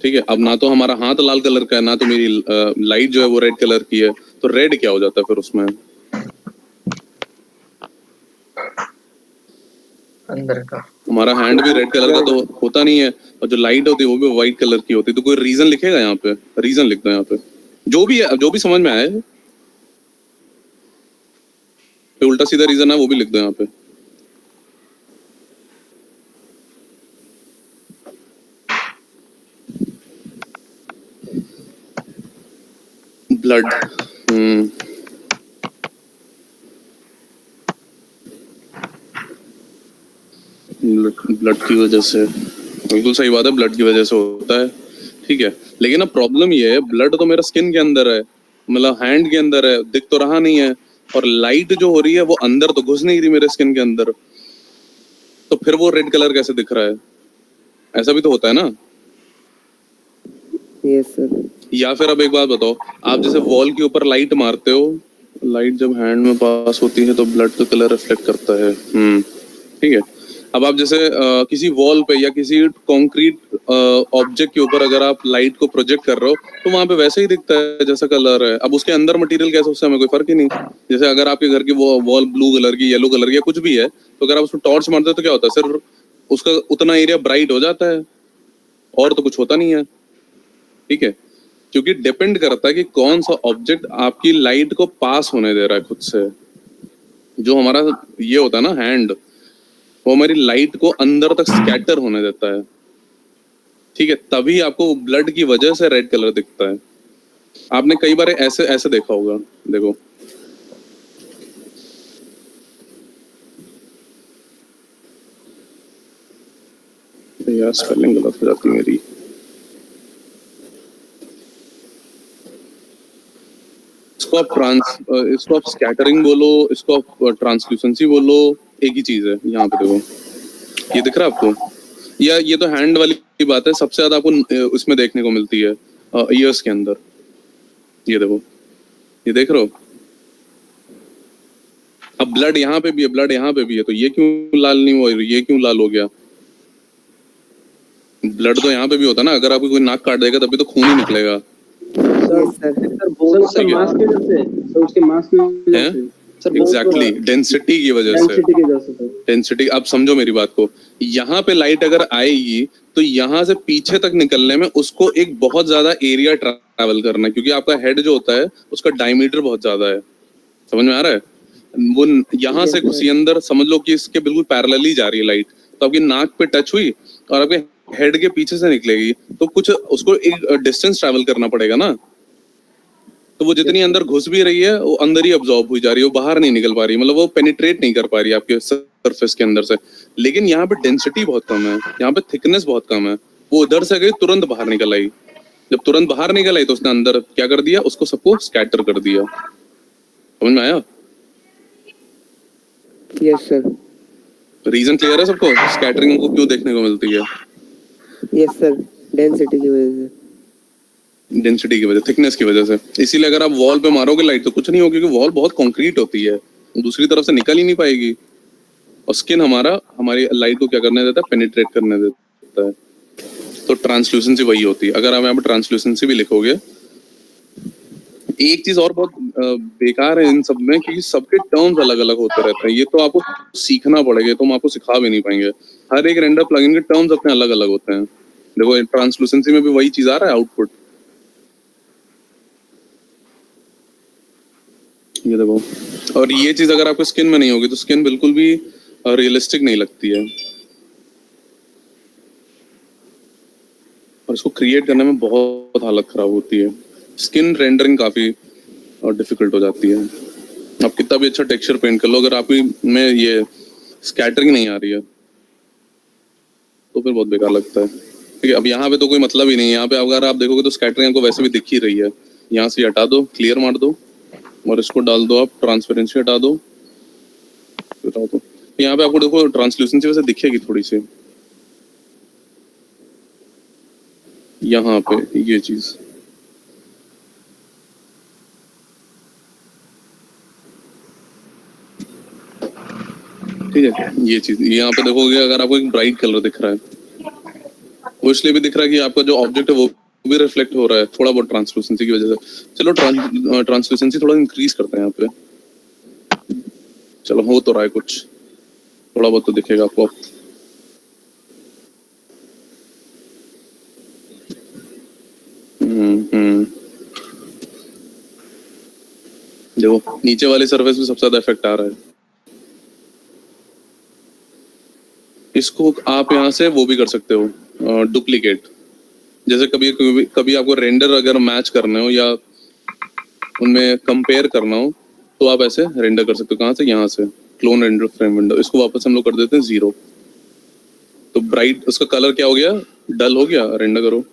ठीक है। अब ना तो हमारा हाथ लाल कलर का है, ना तो मेरी लाइट जो है वो रेड कलर की है, तो रेड क्या हो जाता है फिर उसमें, अंदर का हमारा हैंड भी रेड कलर का तो होता नहीं है, और जो लाइट होती है वो भी व्हाइट कलर की होती है। तो कोई रीजन लिखेगा यहाँ पे, रीजन लिख दो यहाँ पे, जो भी है, जो भी समझ में आए। फिर उल्टा सीधा रीजन है वो भी लिख दो यहाँ पे। ब्लड, ब्लड की वजह से, बिल्कुल सही बात है, ब्लड की वजह से होता है, ठीक है। लेकिन अब प्रॉब्लम ये है, ब्लड तो मेरा स्किन के अंदर है, मतलब हैंड के अंदर है, दिख तो रहा नहीं है, और लाइट जो हो रही है वो अंदर तो घुस नहीं रही मेरे स्किन के अंदर, तो फिर वो रेड कलर कैसे दिख रहा है, ऐसा भी तो होता है ना। Yes sir. या फिर अब एक बात बताओ, आप जैसे वॉल के ऊपर लाइट मारते हो, लाइट जब हैंड में पास होती है तो ब्लड का कलर रिफ्लेक्ट करता है, ठीक है। अब आप जैसे किसी वॉल पे या किसी कंक्रीट ऑब्जेक्ट के ऊपर अगर आप लाइट को प्रोजेक्ट कर रहे हो तो वहां पे वैसे ही दिखता है जैसा कलर है। अब उसके अंदर मटेरियल कैसा, उससे हमें कोई फर्क ही नहीं। जैसे अगर आपके घर की वो वॉल ब्लू कलर की, येलो कलर की या कुछ भी है, तो अगर आप उसको टॉर्च मारते हो तो क्या होता है, सिर्फ उसका उतना एरिया ब्राइट हो जाता है और तो कुछ होता नहीं है, ठीक है। क्योंकि डिपेंड करता है कि कौन सा ऑब्जेक्ट आपकी लाइट को पास होने दे रहा है खुद से। जो हमारा ये होता है ना हैंड, वो हमारी लाइट को अंदर तक स्कैटर होने देता है, ठीक है। तभी आपको ब्लड की वजह से रेड कलर दिखता है। आपने कई बार ऐसे ऐसे देखा होगा, देखो यार स्पेलिंग गलत हो जाती है मेरी। इसको आप स्कैटरिंग बोलो, इसको आप ट्रांसल्यूसेंसी बोलो, एक ही चीज है। यहाँ पे देखो, ये दिख रहा है आपको, या ये तो हैंड वाली बात है, सबसे ज्यादा आपको इसमें देखने को मिलती है ईयर्स के अंदर। ये देखो, ये देख रहे हो, अब ब्लड यहाँ पे भी है, ब्लड यहाँ पे भी है, तो ये क्यों लाल नहीं हुआ, ये क्यों लाल हो गया। ब्लड तो यहाँ पे भी होता ना, अगर आपको कोई नाक काट देगा तभी तो खून ही निकलेगा। उसके मास्क की वजह से, सर उसके मास्क की वजह से, एग्जैक्टली डेंसिटी की वजह से, डेंसिटी। अब समझो मेरी बात को, यहाँ पे लाइट अगर आएगी तो यहाँ से पीछे तक निकलने में उसको एक बहुत ज्यादा एरिया ट्रैवल करना है, क्योंकि आपका हेड जो होता है उसका डायमीटर बहुत ज्यादा है, समझ में आ रहा है। वो यहाँ से घुसी अंदर, समझ लो कि इसके बिल्कुल पैरेलल ही जा रही है लाइट, तो आपकी नाक पे टच हुई और आपके हेड के पीछे से निकलेगी तो कुछ उसको एक डिस्टेंस ट्रैवल करना पड़ेगा ना, तो वो जितनी अंदर घुस भी रही है वो अंदर ही अब्जॉर्ब हुई जा रही है, वो बाहर नहीं निकल पा रही, मतलब वो पेनिट्रेट नहीं कर पा रही है आपके सरफेस के अंदर से। लेकिन यहाँ पे डेंसिटी बहुत कम है, यहाँ पे थिकनेस बहुत कम है, वो उधर से गई तुरंत बाहर निकल आई। जब तुरंत बाहर निकल आई तो उसने अंदर क्या कर दिया, उसको सबको स्कैटर कर दिया। समझ में आया? Yes sir. रीजन क्लियर है सबको, स्कैटरिंग हमको क्यों देखने को मिलती है? यस सर, डेंसिटी की वजह से। डेंसिटी की वजह, थिकनेस की वजह से। इसीलिए अगर आप वॉल पे मारोगे लाइट तो कुछ नहीं होगा, क्योंकि वॉल बहुत कंक्रीट होती है, दूसरी तरफ से निकल ही नहीं पाएगी। और स्किन हमारी लाइट को क्या करने देता है, पेनिट्रेट करने देता है। तो ट्रांसल्यूसेंसी वही होती है। अगर आप यहाँ पे ट्रांसल्यूसेंसी भी लिखोगे, एक चीज और बहुत बेकार है इन सब में कि सबके टर्म्स अलग अलग होते रहते हैं। ये तो आपको सीखना पड़ेगा, तो हम आपको सिखा भी नहीं पाएंगे। हर एक रेंडर प्लगइन के टर्म्स अपने अलग अलग होते हैं। देखो ट्रांसल्यूसेंसी में भी वही चीज आ रहा है, आउटपुट ये देखो। और ये चीज अगर आपको स्किन में नहीं होगी तो स्किन बिल्कुल भी रियलिस्टिक नहीं लगती है, और इसको क्रिएट करने में बहुत हालत खराब होती है। स्किन रेंडरिंग काफी डिफिकल्ट हो जाती है। आप कितना भी अच्छा टेक्सचर पेंट कर लो, अगर आप में ये स्कैटरिंग नहीं आ रही है तो फिर बहुत बेकार लगता है। ठीक है, अब यहाँ पे तो कोई मतलब ही नहीं है। यहाँ पे अगर आप देखोगे तो स्कैटरिंग आपको वैसे भी दिख ही रही है। यहाँ से हटा दो, क्लियर मार दो, और इसको डाल दो आप, ट्रांसपेरेंसी हटा दो, तो यहाँ पे आपको देखो ट्रांसल्यूसेंसी वैसे दिखेगी थोड़ी सी, यहाँ पे ये चीज। ठीक है, ये चीज यहाँ पे देखोगे, अगर आपको एक ब्राइट कलर दिख रहा है, वो इसलिए भी दिख रहा है कि आपका जो ऑब्जेक्ट है वो भी रिफ्लेक्ट हो रहा है थोड़ा बहुत ट्रांसलूसेंसी की वजह से। चलो ट्रांसलूसेंसी थोड़ा इंक्रीज करते हैं यहाँ पे। चलो हो तो रहा है कुछ, थोड़ा बहुत तो दिखेगा आपको। देखो नीचे वाली सरफेस में सबसे ज्यादा इफेक्ट आ रहा है। इसको आप यहाँ से वो भी कर सकते हो, डुप्लीकेट। जैसे कभी आपको रेंडर अगर मैच करने हो या उनमें कंपेयर करना हो तो आप ऐसे रेंडर कर सकते हो। कहाँ से? यहाँ से क्लोन रेंडर फ्रेम विंडो। इसको वापस हम लोग कर देते हैं 0। तो ब्राइट उसका कलर क्या हो गया, डल हो गया। रेंडर करो,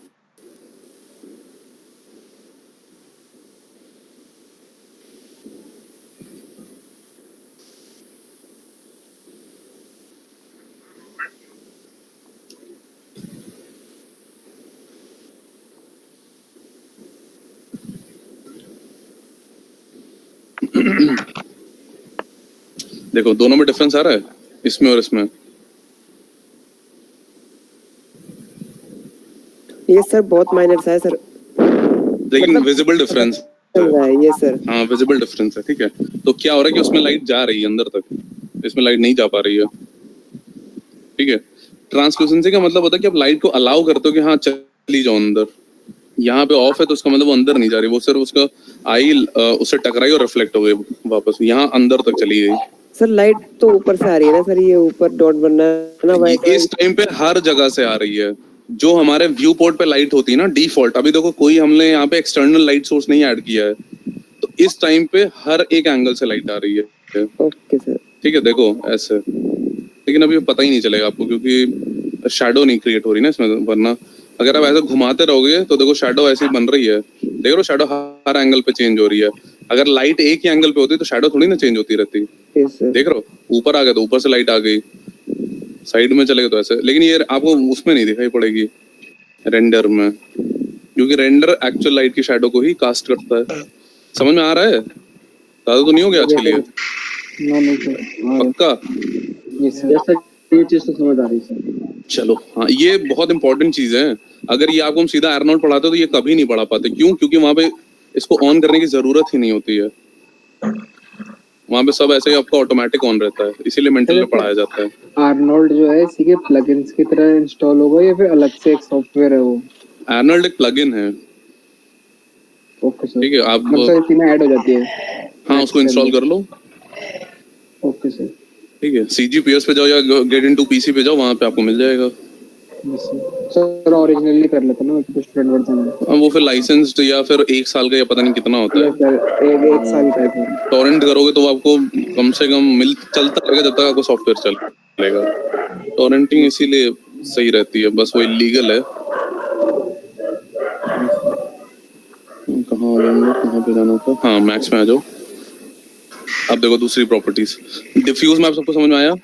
देखो दोनों में डिफरेंस आ रहा है, इसमें और इसमें। ये सर बहुत माइनर सा है सर, लेकिन मतलब विजिबल डिफरेंस ये सर। हाँ विजिबल डिफरेंस है। ठीक है, तो क्या हो रहा है कि उसमें लाइट जा रही है अंदर तक, इसमें लाइट नहीं जा पा रही है। ठीक है, ट्रांसलूसेंसी का मतलब होता है कि आप लाइट को अलाउ करते हो कि हाँ चली जाओ अंदर। यहाँ पे ऑफ है तो उसका मतलब वो अंदर नहीं जा रही, वो सिर्फ उसका आई उससे टकराई और रिफ्लेक्ट हो गई वापस, यहाँ अंदर तक चली गई। सर लाइट तो ऊपर से आ रही है ना सर, ये ऊपर डॉट बनना है ना वाइट। इस टाइम पे हर जगह से आ रही है। जो हमारे व्यू पोर्ट पे लाइट होती है ना डिफॉल्ट, अभी देखो कोई हमने यहाँ पे एक्सटर्नल लाइट सोर्स नहीं ऐड किया है, तो इस टाइम पे हर एक एंगल से लाइट आ रही है। Okay sir. ठीक है, देखो ऐसे, लेकिन अभी पता ही नहीं चलेगा आपको क्योंकि शैडो नहीं क्रिएट हो रही ना इसमें। वरना अगर आप ऐसे घुमाते रहोगे तो देखो शैडो ऐसी बन रही है। देख रहे हो शैडो हर एंगल पे चेंज हो रही है। अगर लाइट एक ही एंगल पे होती तो शैडो थोड़ी ना चेंज होती रहती। देख रहे हो ऊपर आ गया तो ऊपर से लाइट आ गई, साइड में चले गए तो ऐसे। लेकिन ये आपको उसमें नहीं दिखाई पड़ेगी रेंडर में, क्योंकि रेंडर एक्चुअल लाइट की शैडो को ही कास्ट करता है। समझ में आ रहा है? ज्यादा तो नहीं हो गया आज के लिए? पक्का? ये चीज तो समझ आ रही है। चलो हाँ, ये बहुत इंपॉर्टेंट चीज है। अगर ये आपको हम सीधा एर्नोल्ड पढ़ाते तो ये कभी नहीं पढ़ा पाते। क्यों? क्योंकि वहां पे इसको ऑन करने की जरूरत ही नहीं होती है। वहां पे सब ऐसे ही आपका ऑटोमेटिक ऑन रहता है, इसीलिए मेंटल में पढ़ाया जाता है। आर्नोल्ड जो है इसी के प्लगइन्स की तरह इंस्टॉल होगा या फिर अलग से एक सॉफ्टवेयर है वो? आर्नोल्ड एक प्लगइन है। ओके सर, ठीक है, आप मतलब इसी में ऐड हो जाती है। हाँ उसको इंस्टॉल कर लो। Okay sir. ठीक है, CGPS पे जाओ या गेट इनटू PC पे जाओ, वहां पे आपको मिल जाएगा। सर ओरिजिनली कर लेते ना तो स्टूडेंट वर्जन में। हाँ, वो फिर लाइसेंस्ड या फिर 1 साल का या पता नहीं कितना होता है। यस सर, एक साल का है। टॉरेंट करोगे तो आपको कम से कम चलता रहेगा जब तक आपको सॉफ्टवेयर चलेगा। टॉरेंटिंग इसीलिए सही रहती है, बस वो इलीगल है। कहाँ पे जाना था? हाँ, मैक्स में आ जाओ। अब देखो दूसरी प्रॉपर्टीज। डिफ्यूज मैप सबको समझ में आया?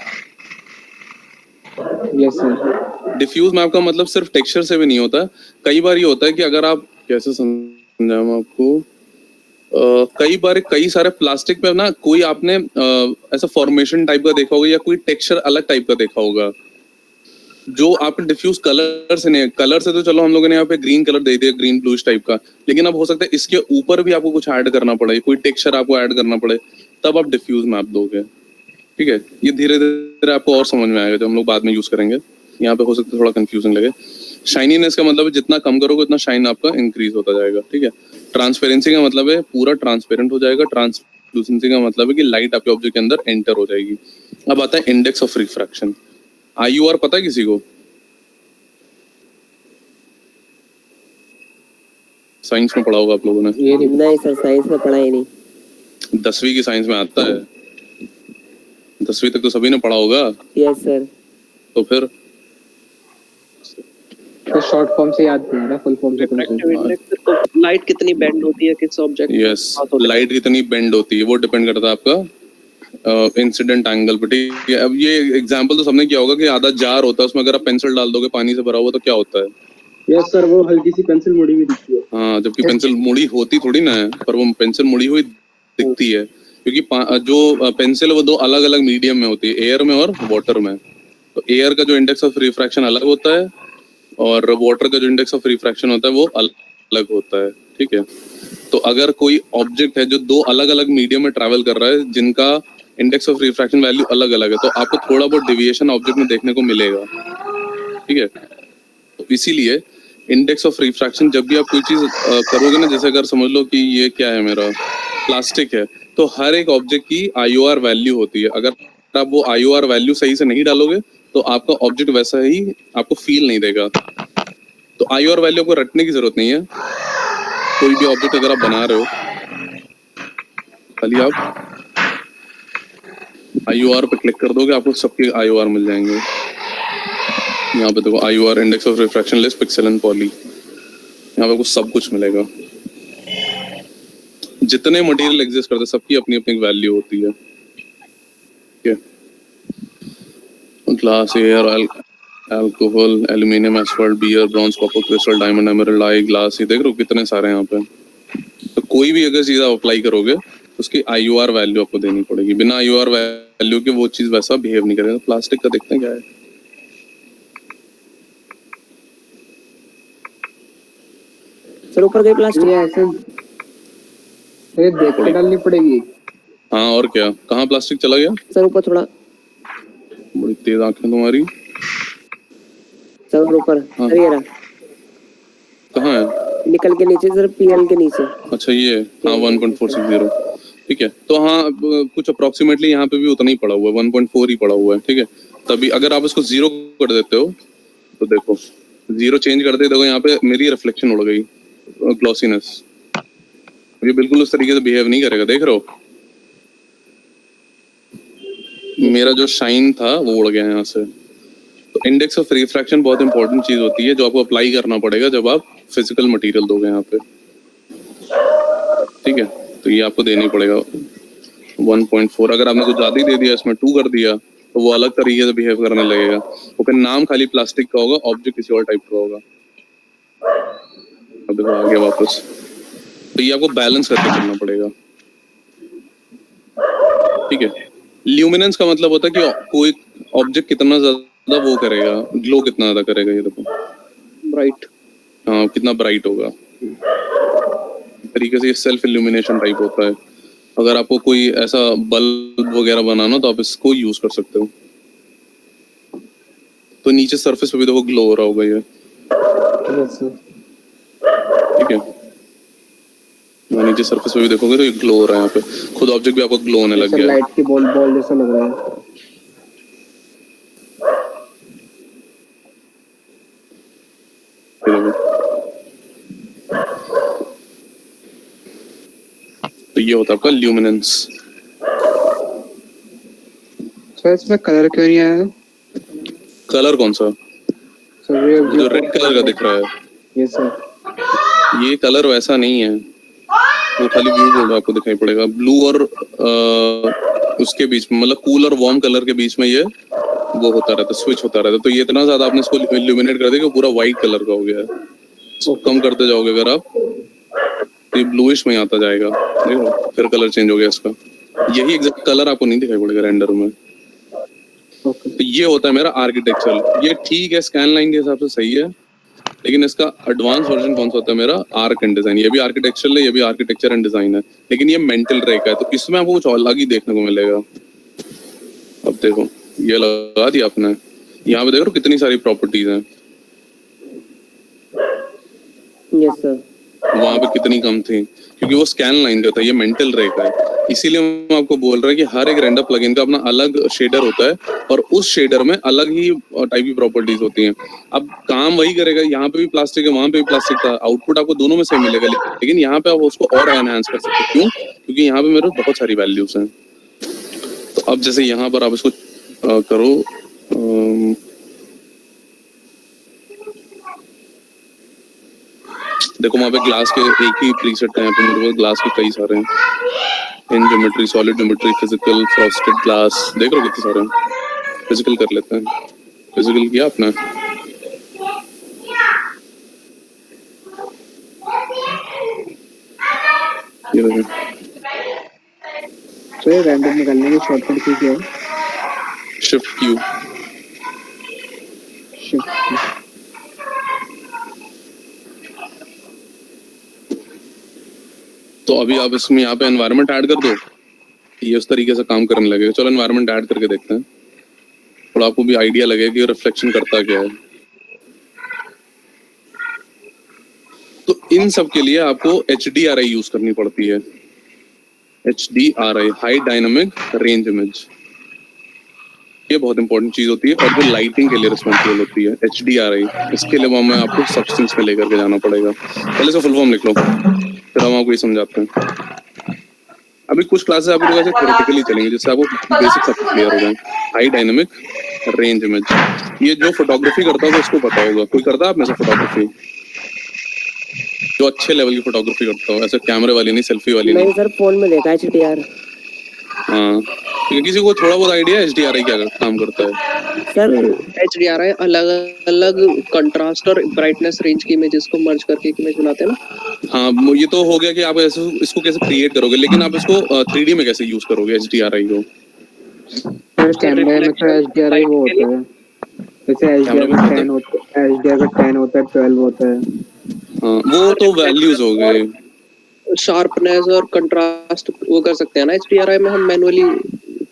Yes sir. डिफ्यूज मैप का मतलब सिर्फ टेक्सचर से भी नहीं होता। कई बार ये होता है कि अगर आप, कैसे समझाऊं मैं आपको, कई बार कई सारे प्लास्टिक पे ना कोई आपने ऐसा फॉर्मेशन टाइप का देखा होगा या कोई टेक्सचर अलग टाइप का देखा होगा जो आपके डिफ्यूज कलर से नहीं है। कलर से तो चलो हम लोगों ने यहाँ पे ग्रीन कलर दे दिया, ग्रीन ब्लूइश टाइप का, लेकिन अब हो सकता है इसके ऊपर भी आपको कुछ ऐड करना पड़े, कोई टेक्सचर आपको ऐड करना पड़े, तब आप डिफ्यूज मैप दोगे। ठीक है, ये धीरे धीरे आपको और समझ में आएगा जब हम लोग बाद में यूज करेंगे। यहाँ पे हो सकता है थोड़ा कंफ्यूजिंग लगे। शाइनीनेस का मतलब है जितना कम करोगे उतना शाइन आपका इंक्रीज होता जाएगा। ठीक है, ट्रांसपेरेंसी का मतलब है पूरा ट्रांसपेरेंट हो जाएगा। ट्रांसलूसेंसी का मतलब है कि लाइट आपके ऑब्जेक्ट के अंदर एंटर हो जाएगी। अब आता है इंडेक्स ऑफ रिफ्रैक्शन। IUR पता है किसी को? साइंस में पढ़ा होगा आप लोगों ने। नहीं सर, साइंस में पढ़ा ही नहीं। 10वीं की साइंस में आता है। 10वीं तक तो सभी ने पढ़ा होगा। Yes sir. तो फिर तो शॉर्ट फॉर्म से याद नहीं आ रहा, फुल फॉर्म से तो लाइट कितनी बेंड होती है किस ऑब्जेक्ट? यस, लाइट कितनी बेंड होती है वो डिपेंड करता है आपका इंसिडेंट एंगल पे। ठीक है, अब ये एग्जांपल तो सबने किया होगा कि आधा जार होता है, उसमें अगर आप पेंसिल डाल दोगे पानी से भरा हुआ तो क्या होता है? यस सर, वो हल्की सी पेंसिल मुड़ी हुई दिखती है। हाँ, जबकि पेंसिल मुड़ी होती थोड़ी ना है, पर वो पेंसिल मुड़ी हुई दिखती है क्योंकि जो पेंसिल है वो 2 अलग अलग मीडियम में होती है, एयर में और वाटर में। तो एयर का जो इंडेक्स ऑफ रिफ्रैक्शन अलग होता है और वाटर का जो इंडेक्स ऑफ रिफ्रैक्शन होता है वो अलग होता है। ठीक है, तो अगर कोई ऑब्जेक्ट है जो 2 अलग अलग मीडियम में ट्रैवल कर रहा है जिनका इंडेक्स ऑफ रिफ्रैक्शन वैल्यू अलग अलग है, तो आपको थोड़ा बहुत डेविएशन ऑब्जेक्ट में देखने को मिलेगा। ठीक है, तो इसीलिए इंडेक्स ऑफ रिफ्रैक्शन जब भी आप कोई चीज करोगे ना, जैसे अगर समझ लो कि ये क्या है, मेरा प्लास्टिक है, तो हर एक ऑब्जेक्ट की IOR वैल्यू होती है। अगर आप वो IOR वैल्यू सही से नहीं डालोगे तो आपका ऑब्जेक्ट वैसा ही आपको फील नहीं देगा। तो IOR वैल्यू को रटने की जरूरत नहीं है। कोई भी ऑब्जेक्ट अगर आप बना रहे हो, खाली आप IOR पे क्लिक कर दोगे, आपको सबके IOR मिल जाएंगे। यहाँ पे देखो IOR index of refraction less pixel and poly, यहाँ पे कुछ सब कुछ मिलेगा। जितने मटेरियल एग्जिस्ट करते हैं सबकी अपनी अपनी वैल्यू होती है। ठीक है, glass, air, alcohol, aluminium, asphalt, beer, bronze, copper, crystal, diamond, emerald, eye glass, ये देख रहे हो कितने सारे हैं यहाँ पे। तो कोई भी अगर चीज आप अप्लाई करोगे उसकी IOR वैल्यू आपको देनी पड़ेगी। बिना IOR वैल्यू के वो चीज वैसा बिहेव नहीं करेगा। प्लास्टिक का देखते हैं क्या है। सर ऊपर गई प्लास्टिक। ये ऐसे ये देख के डालनी पड़ेगी। हाँ और क्या, कहाँ प्लास्टिक चला गया? सर ऊपर थोड़ा, बड़ी तेज आंखें तुम्हारी। सर ऊपर। हाँ। सर ये रहा, कहाँ है? निकल के नीचे सर, PL के नीचे। अच्छा ये, हाँ 1.460। ठीक है, तो हाँ कुछ अप्रोक्सीमेटली यहाँ पे भी उतना ही पड़ा हुआ है, 1.4 ही पड़ा हुआ है। ठीक है, तभी अगर आप इसको 0 कर देते हो तो देखो 0 चेंज कर दे, देखो यहाँ पे मेरी रिफ्लेक्शन उड़ गई, ग्लॉसीनेस। ये बिल्कुल उस तरीके से बिहेव नहीं करेगा, देख रहे हो? मेरा जो शाइन था वो उड़ गया यहाँ से। तो इंडेक्स ऑफ रिफ्रैक्शन बहुत इंपॉर्टेंट चीज होती है जो आपको अप्लाई करना पड़ेगा जब आप फिजिकल मटेरियल दोगे यहाँ पे। ठीक है, तो ये आपको देना ही पड़ेगा 1.4। अगर आपने कुछ ज्यादा ही दे दिया, इसमें 2 कर दिया, तो वो अलग तरीके से बिहेव करने लगेगा। वो फिर नाम खाली प्लास्टिक का होगा, ऑब्जेक्ट किसी और टाइप का होगा। अब देखो आगे वापस, तो ये आपको बैलेंस करके चलना पड़ेगा। ठीक है, ल्यूमिनेंस का मतलब होता है कि कोई ऑब्जेक्ट कितना ज्यादा वो करेगा, ग्लो कितना ज्यादा करेगा। ये देखो ब्राइट, हाँ कितना ब्राइट होगा। तरीके से ये सेल्फ इल्यूमिनेशन टाइप होता है। अगर आपको कोई ऐसा बल्ब वगैरह बनाना तो आप इसको यूज कर सकते हो। तो नीचे सरफेस पे भी देखो ग्लो हो रहा होगा ये। ठीक है, नीचे सरफेस पे भी देखोगे तो ये ग्लो हो रहा है। यहाँ पे खुद ऑब्जेक्ट भी आपको ग्लो होने लग गया है। लाइट की बॉल जैसा लग रहा है। तो ये होता है आपका ल्यूमिनेंस। सर इसमें कलर क्यों नहीं आया? कलर कौन सा? सर ये जो रेड कलर का दिख रहा है, ये सर ये कलर वैसा नहीं है, वो खाली व्यू बोर्ड आपको दिखाई पड़ेगा। ब्लू और उसके बीच में, मतलब कूल और वार्म कलर के बीच में ये वो होता रहता, स्विच होता रहता। तो ये इतना ज्यादा आपने इसको इल्यूमिनेट कर दिया कि पूरा व्हाइट कलर का हो गया है। इसको कम करते जाओगे अगर आप, तो ये ब्लूइश में आता जाएगा, देखो फिर कलर चेंज हो गया इसका। यही एग्जैक्ट कलर आपको नहीं दिखाई पड़ेगा रेंडर में। तो ये होता है मेरा आर्किटेक्चर। ये ठीक है, स्कैन लाइन के हिसाब से सही है, लेकिन इसका एडवांस वर्जन कौन सा होता है मेरा? Arc and design. ये भी आर्किटेक्चरल है, ये भी आर्किटेक्चर एंड डिजाइन है, लेकिन ये मेंटल रे का है, तो इसमें आपको कुछ अलग ही देखने को मिलेगा। अब देखो ये लगा दिया आपने, यहाँ पे देखो कितनी सारी प्रॉपर्टीज हैं, यस सर। वहां पे कितनी कम थी, क्योंकि वो स्कैन लाइन का था, ये मेंटल रे का है। इसीलिए हम आपको बोल रहे हैं कि हर एक रेंडर प्लगइन का अपना अलग शेडर होता है, और उस शेडर में अलग ही टाइप की प्रॉपर्टीज होती हैं। अब काम वही करेगा, यहाँ पे भी प्लास्टिक है, वहां पे भी प्लास्टिक था, आउटपुट आपको दोनों में सेम मिलेगा, लेकिन यहाँ पे आप उसको और एनहांस कर सकते हो। क्यों? क्योंकि यहाँ पे मेरे बहुत सारी वैल्यूज हैं। तो अब जैसे यहाँ पर आप इसको करो, देखो वहां पे ग्लास के एक ही प्रीसेट है, यहाँ पे मेरे पास ग्लास के कई सारे हैं। In geometry, solid geometry, physical, frosted glass, देख रहे हो कितने सारे हैं। फिजिकल कर लेते हैं। फिजिकल किया आपने? ये देखो, सर रैंडम निकालने की शॉर्टकट की क्या है? Shift Q. शिफ्ट। तो अभी आप इसमें यहाँ पे एनवायरनमेंट ऐड कर दो, ये उस तरीके से काम करने लगेगा। चलो एनवायरनमेंट ऐड करके देखते हैं, थोड़ा आपको भी आइडिया लगेगा कि रिफ्लेक्शन करता क्या है। तो इन सब के लिए आपको HDRI यूज करनी पड़ती है। HDRI, high dynamic range image, ये बहुत इंपॉर्टेंट चीज होती है, और जो लाइटिंग के लिए रिस्पॉन्सिबल होती है HDRI। इसके लिए हमें आपको सब्सटेंस में लेकर के जाना पड़ेगा। पहले से फुल फॉर्म लिख लो, फिर हम आपको ये समझाते हैं। अभी कुछ क्लासेस आपको वैसे थ्योरेटिकली चलेंगे, जिससे आपको बेसिक सब क्लियर हो जाए। हाई डायनामिक रेंज इमेज, ये जो फोटोग्राफी करता होगा उसको पता होगा। कोई करता है आप में से फोटोग्राफी? जो अच्छे लेवल की फोटोग्राफी करता हो, ऐसे कैमरे वाली नहीं, सेल्फी वाली नहीं। मैंने सर फोन में देखा है HDR। हाँ, किसी को थोड़ा बहुत आइडिया है HDRI क्या काम करता है? सर HDRI अलग अलग कंट्रास्ट और ब्राइटनेस रेंज की इमेजेस को मर्ज करके एक इमेज बनाते हैं ना। हाँ, ये तो हो गया कि आप ऐसे इसको कैसे क्रिएट करोगे, लेकिन आप इसको 3D में कैसे यूज करोगे HDRI को? सर कैमरे में तो HDRI वो होता है, जैसे HDR का 10 होता है, HDR का 10 होता है, 12 होता है। हाँ, वो तो वैल्यूज हो गए। शार्पनेस और कंट्रास्ट वो कर सकते हैं ना HDRI में हम मैनुअली,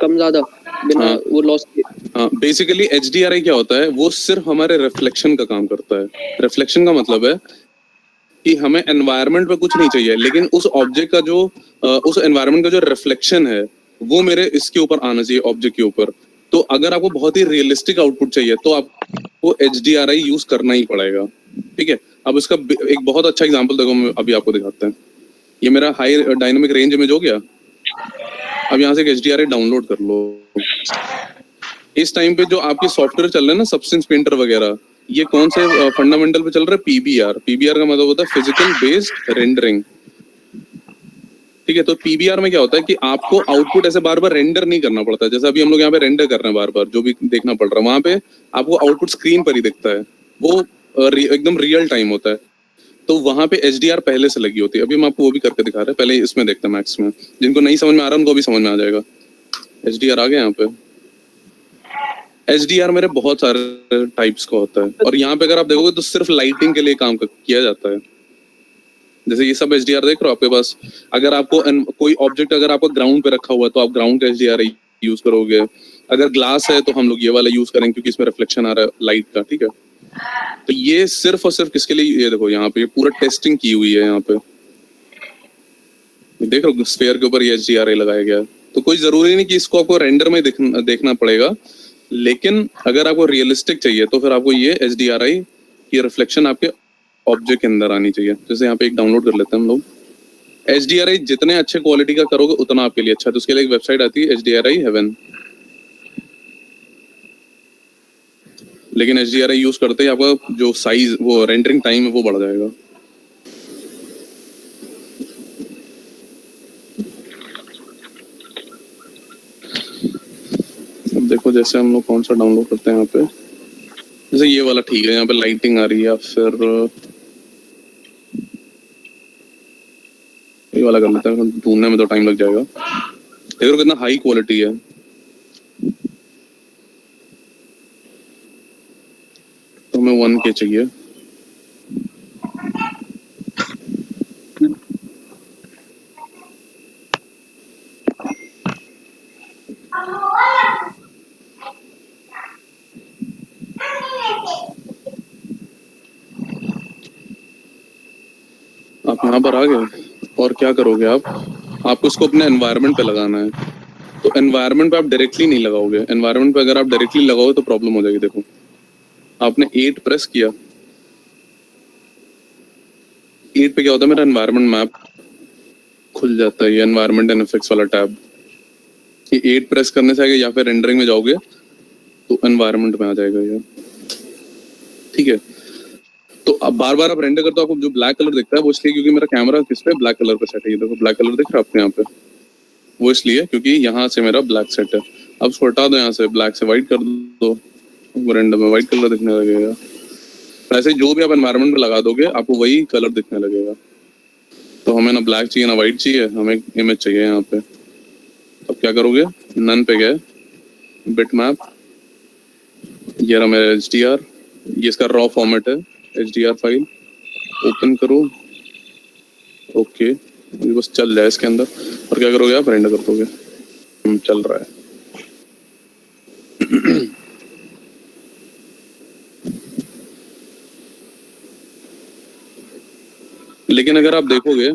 कम ज्यादा बिना हाँ, वो लॉस के। हाँ, बेसिकली HDRI क्या होता है, वो सिर्फ हमारे रिफ्लेक्शन का काम करता है। रिफ्लेक्शन का मतलब है कि हमें एनवायरनमेंट पे कुछ नहीं चाहिए, लेकिन उस ऑब्जेक्ट का जो उस एनवायरनमेंट का जो रिफ्लेक्शन है वो मेरे इसके ऊपर आना चाहिए, ऑब्जेक्ट के ऊपर। तो अगर आपको बहुत ही रियलिस्टिक आउटपुट चाहिए तो आपको HDRI यूज करना ही पड़ेगा, ठीक है। अब इसका एक बहुत अच्छा एग्जांपल देखो, अभी आपको दिखाते हैं। ये मेरा हाई डायनामिक रेंज इमेज हो गया। अब यहाँ से एक HDRI डाउनलोड कर लो। इस टाइम पे जो आपके सॉफ्टवेयर चल रहे हैं ना, सब्सटेंस पेंटर वगैरह, ये कौन से फंडामेंटल पे चल रहा है? PBR। PBR का मतलब होता है फिजिकल बेस्ड रेंडरिंग, ठीक है। तो PBR में क्या होता है कि आपको आउटपुट ऐसे बार बार रेंडर नहीं करना पड़ता है, जैसे अभी हम लोग यहाँ पे रेंडर कर रहे हैं बार बार, जो भी देखना पड़ रहा है वहां पे आपको आउटपुट स्क्रीन पर ही दिखता है, वो एकदम रियल टाइम होता है। तो वहां पे HDR पहले से लगी होती है। अभी हम आपको वो भी करके दिखा रहे हैं, पहले इसमें देखते हैं मैक्स में। जिनको नहीं समझ में आ रहा उनको भी समझ में आ जाएगा। HDR आ गया यहाँ पे। HDR मेरे बहुत सारे टाइप्स का होता है, और यहाँ पे अगर आप देखोगे तो सिर्फ लाइटिंग के लिए काम किया जाता है। जैसे ये सब HDR देख रहे हो आपके पास। अगर आपको कोई ऑब्जेक्ट अगर आपको ग्राउंड पे रखा हुआ है तो आप ग्राउंड का HDR यूज करोगे। अगर ग्लास है तो हम लोग ये वाला यूज करेंगे, क्योंकि इसमें रिफ्लेक्शन आ रहा है लाइट का, ठीक है। तो ये सिर्फ और सिर्फ किसके लिए? ये देखो यहाँ पे पूरा टेस्टिंग की हुई है। यहाँ पे देख रहे हो स्फीयर के ऊपर ये HDRI लगाया गया है। तो कोई जरूरी नहीं कि इसको आपको रेंडर में देखना पड़ेगा, लेकिन अगर आपको रियलिस्टिक चाहिए तो फिर आपको ये HDRI की रिफ्लेक्शन आपके ऑब्जेक्ट के अंदर आनी चाहिए। जैसे यहाँ पे एक डाउनलोड कर लेते हैं हम लोग। HDRI जितने अच्छे क्वालिटी का करोगे उतना आपके लिए अच्छा है। तो उसके लिए एक वेबसाइट आती है HDRI हेवन, लेकिन HDRI यूज करते ही आपका जो साइज वो रेंडरिंग टाइम है वो बढ़ जाएगा। अब देखो जैसे हम लोग कौन सा डाउनलोड करते हैं यहाँ पे, जैसे ये वाला ठीक है, यहाँ पे लाइटिंग आ रही है, या फिर ये वाला कर लेते हैं, ढूंढने में तो टाइम लग जाएगा। देखो कितना हाई क्वालिटी है। तो हमें 1K चाहिए। आप यहाँ पर आ गए और क्या करोगे आपको इसको अपने एनवायरनमेंट पे लगाना है। तो एनवायरनमेंट पे आप डायरेक्टली नहीं लगाओगे, एनवायरनमेंट पे अगर आप डायरेक्टली लगाओगे तो प्रॉब्लम हो जाएगी। देखो आपने 8 प्रेस किया, 8 पे क्या होता है, मेरा एनवायरनमेंट मैप खुल जाता है, ये एनवायरनमेंट एंड इफेक्ट्स वाला टैब। ये 8 प्रेस करने से आगे या फिर रेंडरिंग में जाओगे तो एनवायरनमेंट में आ जाएगा ये, ठीक है। तो अब बार बार आप रेंडर करते हो, आपको जो ब्लैक कलर दिखता है वो इसलिए क्योंकि मेरा कैमरा किस पे ब्लैक कलर पे सेट है। ये देखो ब्लैक कलर दिख रहा है आपको यहाँ पे, वो इसलिए क्योंकि यहाँ से मेरा ब्लैक सेट है। अब उसको हटा दो, यहाँ से ब्लैक से व्हाइट कर दो, वो रेंडर में व्हाइट कलर दिखने लगेगा। ऐसे जो भी आप एनवायरनमेंट में लगा दोगे आपको वही कलर दिखने लगेगा। तो हमें ना ब्लैक चाहिए ना व्हाइट चाहिए, हमें इमेज चाहिए यहाँ पे। अब क्या करोगे, नन पे गए, बिट मैप, ये रहा मेरा HDR, ये इसका रॉ फॉर्मेट है HDR फाइल, ओपन करो, ओके, ये बस चल जाए इसके अंदर। और क्या करोगे आप, रेंडर कर दोगे, चल रहा है। लेकिन अगर आप देखोगे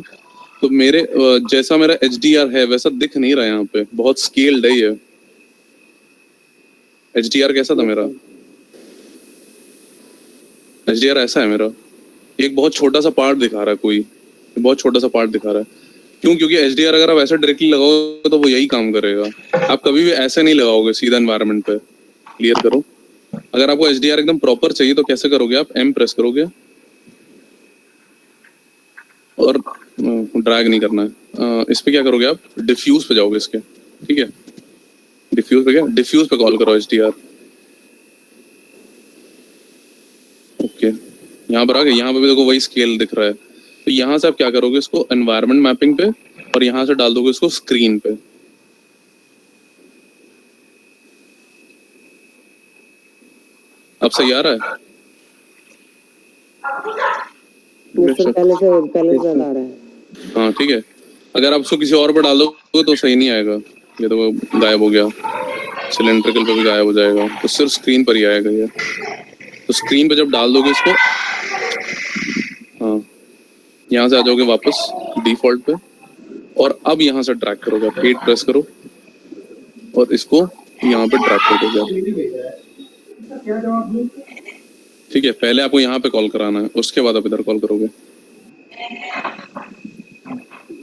तो मेरे जैसा मेरा HDR है वैसा दिख नहीं रहा है यहाँ पे, बहुत स्केल्ड है ये। HDR कैसा था मेरा, HDR ऐसा है मेरा, एक बहुत छोटा सा पार्ट दिखा रहा है, कोई बहुत छोटा सा पार्ट दिखा रहा है। क्यों, क्योंकि HDR अगर आप ऐसा डायरेक्टली लगाओगे तो वो यही काम करेगा। आप कभी भी ऐसे नहीं लगाओगे सीधा एनवायरनमेंट पे। क्लियर करो, अगर आपको HDR एकदम प्रॉपर चाहिए तो कैसे करोगे आप, M प्रेस करोगे और ड्रैग नहीं करना है। इस पे क्या करोगे आप, डिफ्यूज पे जाओगे इसके, ठीक है। डिफ्यूज पे क्या, डिफ्यूज पे कॉल करो HDR, ओके। यहाँ पर आ गए, यहाँ पे भी देखो वही स्केल दिख रहा है। तो यहाँ से आप क्या करोगे, इसको एनवायरनमेंट मैपिंग पे और यहाँ से डाल दोगे इसको स्क्रीन पे। अब सही आ रहा है, पहले से ज्यादा आ रहा है। हाँ ठीक है। अगर आप उसको किसी और पर डाल दोगे तो सही नहीं आएगा, ये तो गायब हो गया, सिलेंड्रिकल पे भी गायब हो जाएगा, तो सिर्फ स्क्रीन पर ही आएगा ये। तो स्क्रीन पे जब डाल दोगे इसको, हाँ यहाँ से आ जाओगे वापस डिफॉल्ट पे, और अब यहाँ से ड्रैग करोगे, 8 प्रेस करो और इसको यहाँ पे ड्रैग कर दोगे, ठीक है। पहले आपको यहाँ पे कॉल कराना है, उसके बाद आप इधर कॉल करोगे।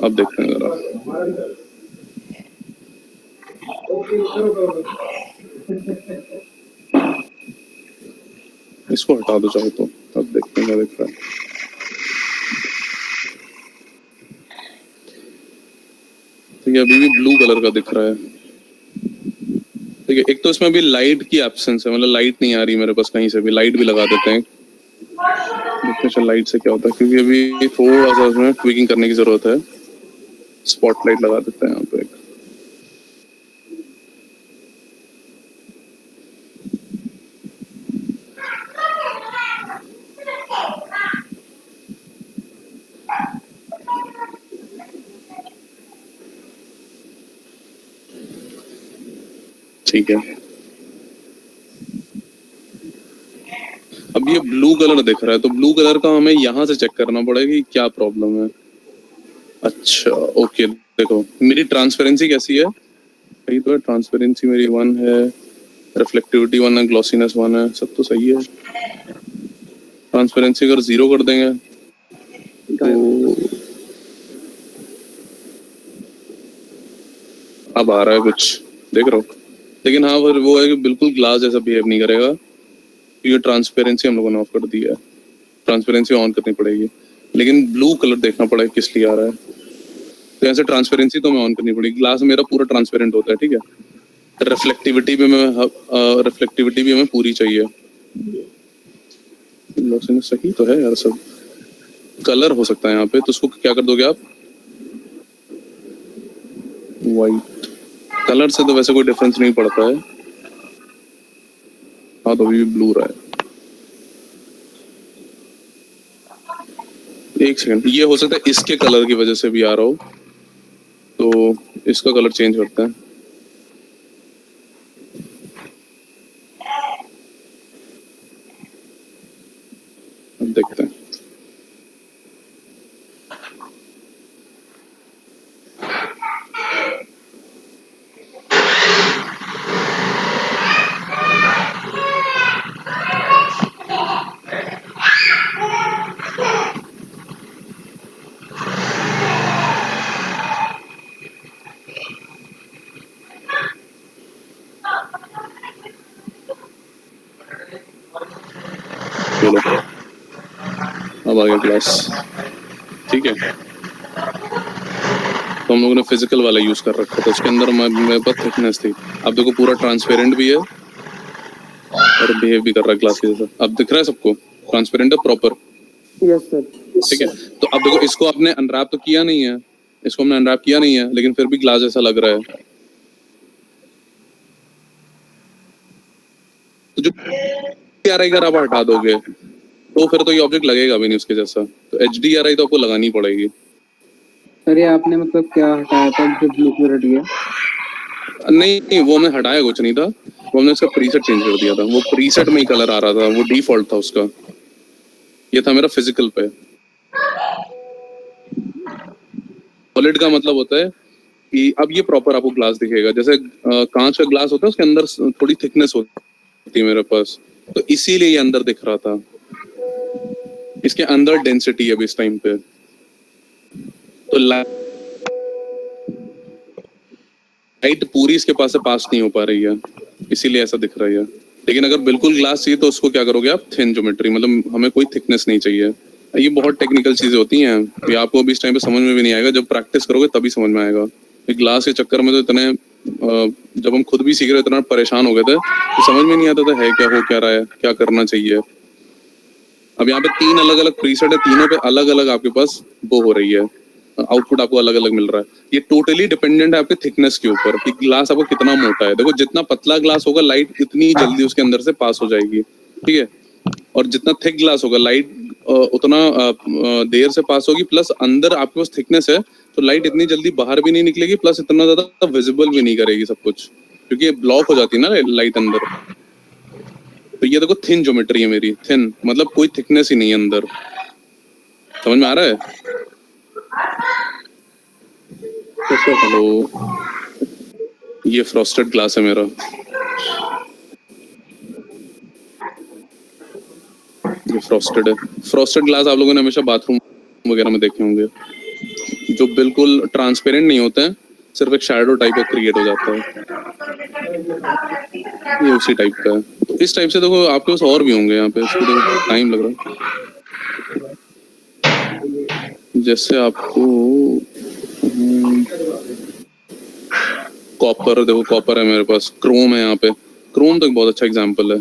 अब देखते हैं जरा, इसको हटा दो चाहे तो, अब देखते हैं क्या दिख रहा है। ठीक है, अभी भी ब्लू कलर का दिख रहा है, ठीक है। एक तो इसमें भी लाइट की एब्सेंस है, मतलब लाइट नहीं आ रही मेरे पास कहीं से भी। लाइट भी लगा देते हैं, देखते हैं लाइट से क्या होता है, क्योंकि अभी थोड़ा सा इसमें ट्विकिंग करने की जरूरत है। स्पॉटलाइट लगा देते हैं यहाँ पे एक, ठीक है। अब ये ब्लू कलर दिख रहा है, तो ब्लू कलर का हमें यहाँ से चेक करना पड़ेगा कि क्या प्रॉब्लम है। अच्छा ओके, देखो मेरी ट्रांसपेरेंसी कैसी है, सही तो है, ट्रांसपेरेंसी मेरी 1 है, रिफ्लेक्टिविटी 1 है, ग्लॉसीनेस 1 है, सब तो सही है। ट्रांसपेरेंसी अगर 0 कर देंगे तो अब आ रहा है कुछ, देख रहा हूँ। लेकिन हाँ वो है कि बिल्कुल ग्लास जैसा बिहेव नहीं करेगा। ये ट्रांसपेरेंसी हम लोगों ने ऑफ कर दिया है, ट्रांसपेरेंसी ऑन करनी पड़ेगी। लेकिन ब्लू कलर देखना पड़ेगा किस लिए आ रहा है। तो ऐसे ट्रांसपेरेंसी तो हमें ऑन करनी पड़ेगी। ग्लास मेरा पूरा ट्रांसपेरेंट होता है, ठीक है। रिफ्लेक्टिविटी भी हमें पूरी चाहिए। सही तो है यार सब। कलर हो सकता है यहाँ पे, तो उसको क्या कर दोगे आप? वाइट कलर से तो वैसे कोई डिफरेंस नहीं पड़ता है। हाँ तो अभी भी ब्लू रहा है। एक सेकंड, ये हो सकता है इसके कलर की वजह से भी आ रहा हो, तो इसका कलर चेंज करते हैं। अब देखते हैं। चलो अब आ गया क्लास, ठीक है। तो हम लोगों ने फिजिकल वाला यूज कर रखा था, उसके अंदर मेरे पास थिकनेस थी। अब देखो पूरा ट्रांसपेरेंट भी है और बिहेव भी कर रहा है ग्लास के जैसा। अब दिख रहा है सबको, ट्रांसपेरेंट है प्रॉपर, यस सर। ठीक है। तो अब देखो इसको आपने अनरैप तो किया नहीं है, इसको हमने अनरैप किया नहीं है, लेकिन फिर भी ग्लास जैसा लग रहा है। तो जो HDRI अगर आप हटा दोगे तो फिर तो ये ऑब्जेक्ट लगेगा भी नहीं उसके जैसा। तो HDRI तो आपको लगानी पड़ेगी। सर ये आपने मतलब क्या हटाया था जो ब्लू कलर हट गया? नहीं वो हमने हटाया कुछ नहीं था, वो हमने उसका प्रीसेट चेंज कर दिया था। वो प्रीसेट में ही कलर आ रहा था, वो डिफॉल्ट था उसका। ये था मेरा फिजिकल पे। सॉलिड का मतलब होता है कि अब ये प्रॉपर आपको ग्लास दिखेगा। जैसे कांच का ग्लास होता है, उसके अंदर थोड़ी थिकनेस होती है मेरे पास, तो इसीलिए ये अंदर दिख रहा था। इसके अंदर डेंसिटी है अभी इस टाइम पे, तो लाइट पूरी इसके पास से पास नहीं हो पा रही है, इसीलिए ऐसा दिख रहा है। लेकिन अगर बिल्कुल ग्लास चाहिए तो उसको क्या करोगे आप? थिन ज्योमेट्री, मतलब हमें कोई थिकनेस नहीं चाहिए। ये बहुत टेक्निकल चीजें होती हैं, ये आपको अभी इस टाइम पे समझ में भी नहीं आएगा। जब प्रैक्टिस करोगे तभी समझ में आएगा। ग्लास के चक्कर में तो इतने जब हम खुद भी सीख रहे इतना परेशान हो गए थे तो समझ में नहीं आता था है क्या, हो क्या रहा है, क्या करना चाहिए। अब यहाँ पे 3 अलग अलग प्रीसेट है, तीनों पे अलग अलग आपके पास वो हो रही है, आउटपुट आपको अलग अलग मिल रहा है। ये टोटली डिपेंडेंट है आपके थिकनेस के ऊपर कि ग्लास आपको कितना मोटा है। देखो जितना पतला ग्लास होगा लाइट इतनी जल्दी उसके अंदर से पास हो जाएगी, ठीक है। और जितना थिक ग्लास होगा लाइट उतना देर से पास होगी। प्लस अंदर आपके पास थिकनेस है तो लाइट इतनी जल्दी बाहर भी नहीं निकलेगी, प्लस इतना ज्यादा विजिबल भी नहीं करेगी सब कुछ, क्योंकि ये ब्लॉक हो जाती है ना लाइट अंदर। तो ये देखो थिन ज्योमेट्री है मेरी, थिन मतलब कोई थिकनेस ही नहीं है अंदर। समझ में आ रहा है? हेलो, ये फ्रॉस्टेड ग्लास है मेरा, ये फ्रॉस्टेड है। फ्रॉस्टेड ग्लास आप लोगों ने हमेशा बाथरूम वगैरह में देखे होंगे, जो बिल्कुल ट्रांसपेरेंट नहीं होते हैं, सिर्फ एक शैडो टाइप का क्रिएट हो जाता है। ये उसी टाइप का है। तो इस टाइप से देखो आपके पास और भी होंगे यहाँ पे, इसको देखो टाइम लग रहा है। जैसे आपको कॉपर, देखो कॉपर है मेरे पास, क्रोम है यहाँ पे। क्रोम तो एक बहुत अच्छा एग्जांपल है।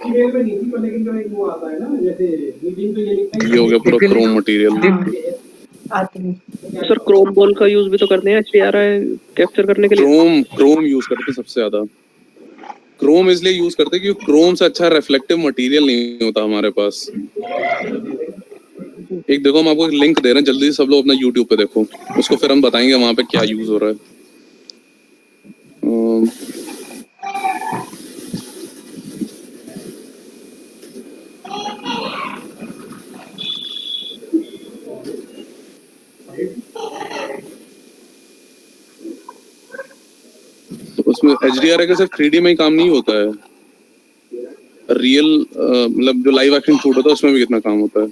ये हो गया पूरा Chrome material. Sir Chrome ball का यूज भी तो करते हैं HDRI कैप्चर करने के लिए। क्रोम यूज करते हैं सबसे ज्यादा। क्रोम इसलिए यूज करते हैं क्योंकि क्रोम से अच्छा रिफ्लेक्टिव मटेरियल नहीं होता हमारे पास। एक देखो हम आपको एक लिंक दे रहे हैं, जल्दी से सब लोग अपना YouTube पे देखो, उसको फिर हम बताएंगे वहां पे क्या यूज हो रहा है। तो उसमें HDRI का सिर्फ 3D में ही काम नहीं होता है, रियल मतलब जो लाइव एक्शन शूट होता है उसमें भी कितना काम होता है।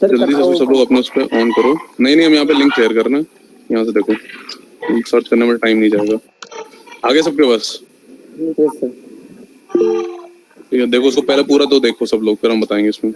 जल्दी से सब लोग अपने उस पे ऑन करो। नहीं हम यहाँ पे लिंक शेयर करना, यहाँ से देखो, सर्च करने में टाइम नहीं जाएगा। आगे सबके पास यस सर। ठीक है, देखो उसको पहले पूरा तो देखो सब लोग, फिर हम बताएंगे इसमें।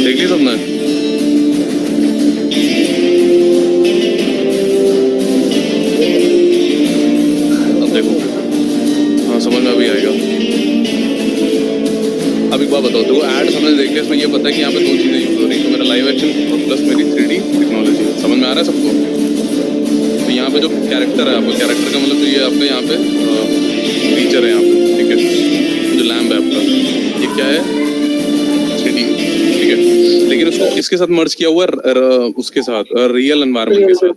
देख ली सबने? अब देखो, हाँ समझ में अभी आएगा। अब एक बात बताओ, देखो एड हमने देख लिया, इसमें ये पता है कि यहाँ पे दो चीजें यूज हो रही है, तो मेरा लाइव एक्शन प्लस मेरी 3D टेक्नोलॉजी। समझ में आ रहा है सबको? तो यहाँ पे जो कैरेक्टर है, आपका कैरेक्टर का मतलब तो ये आपका यहाँ पे फीचर है यहाँ पे, ठीक है, जो लैम्प है आपका, ये क्या है? 3D, ठीक है, लेकिन उसको इसके साथ मर्ज किया हुआ है उसके साथ रियल एनवायरनमेंट के साथ,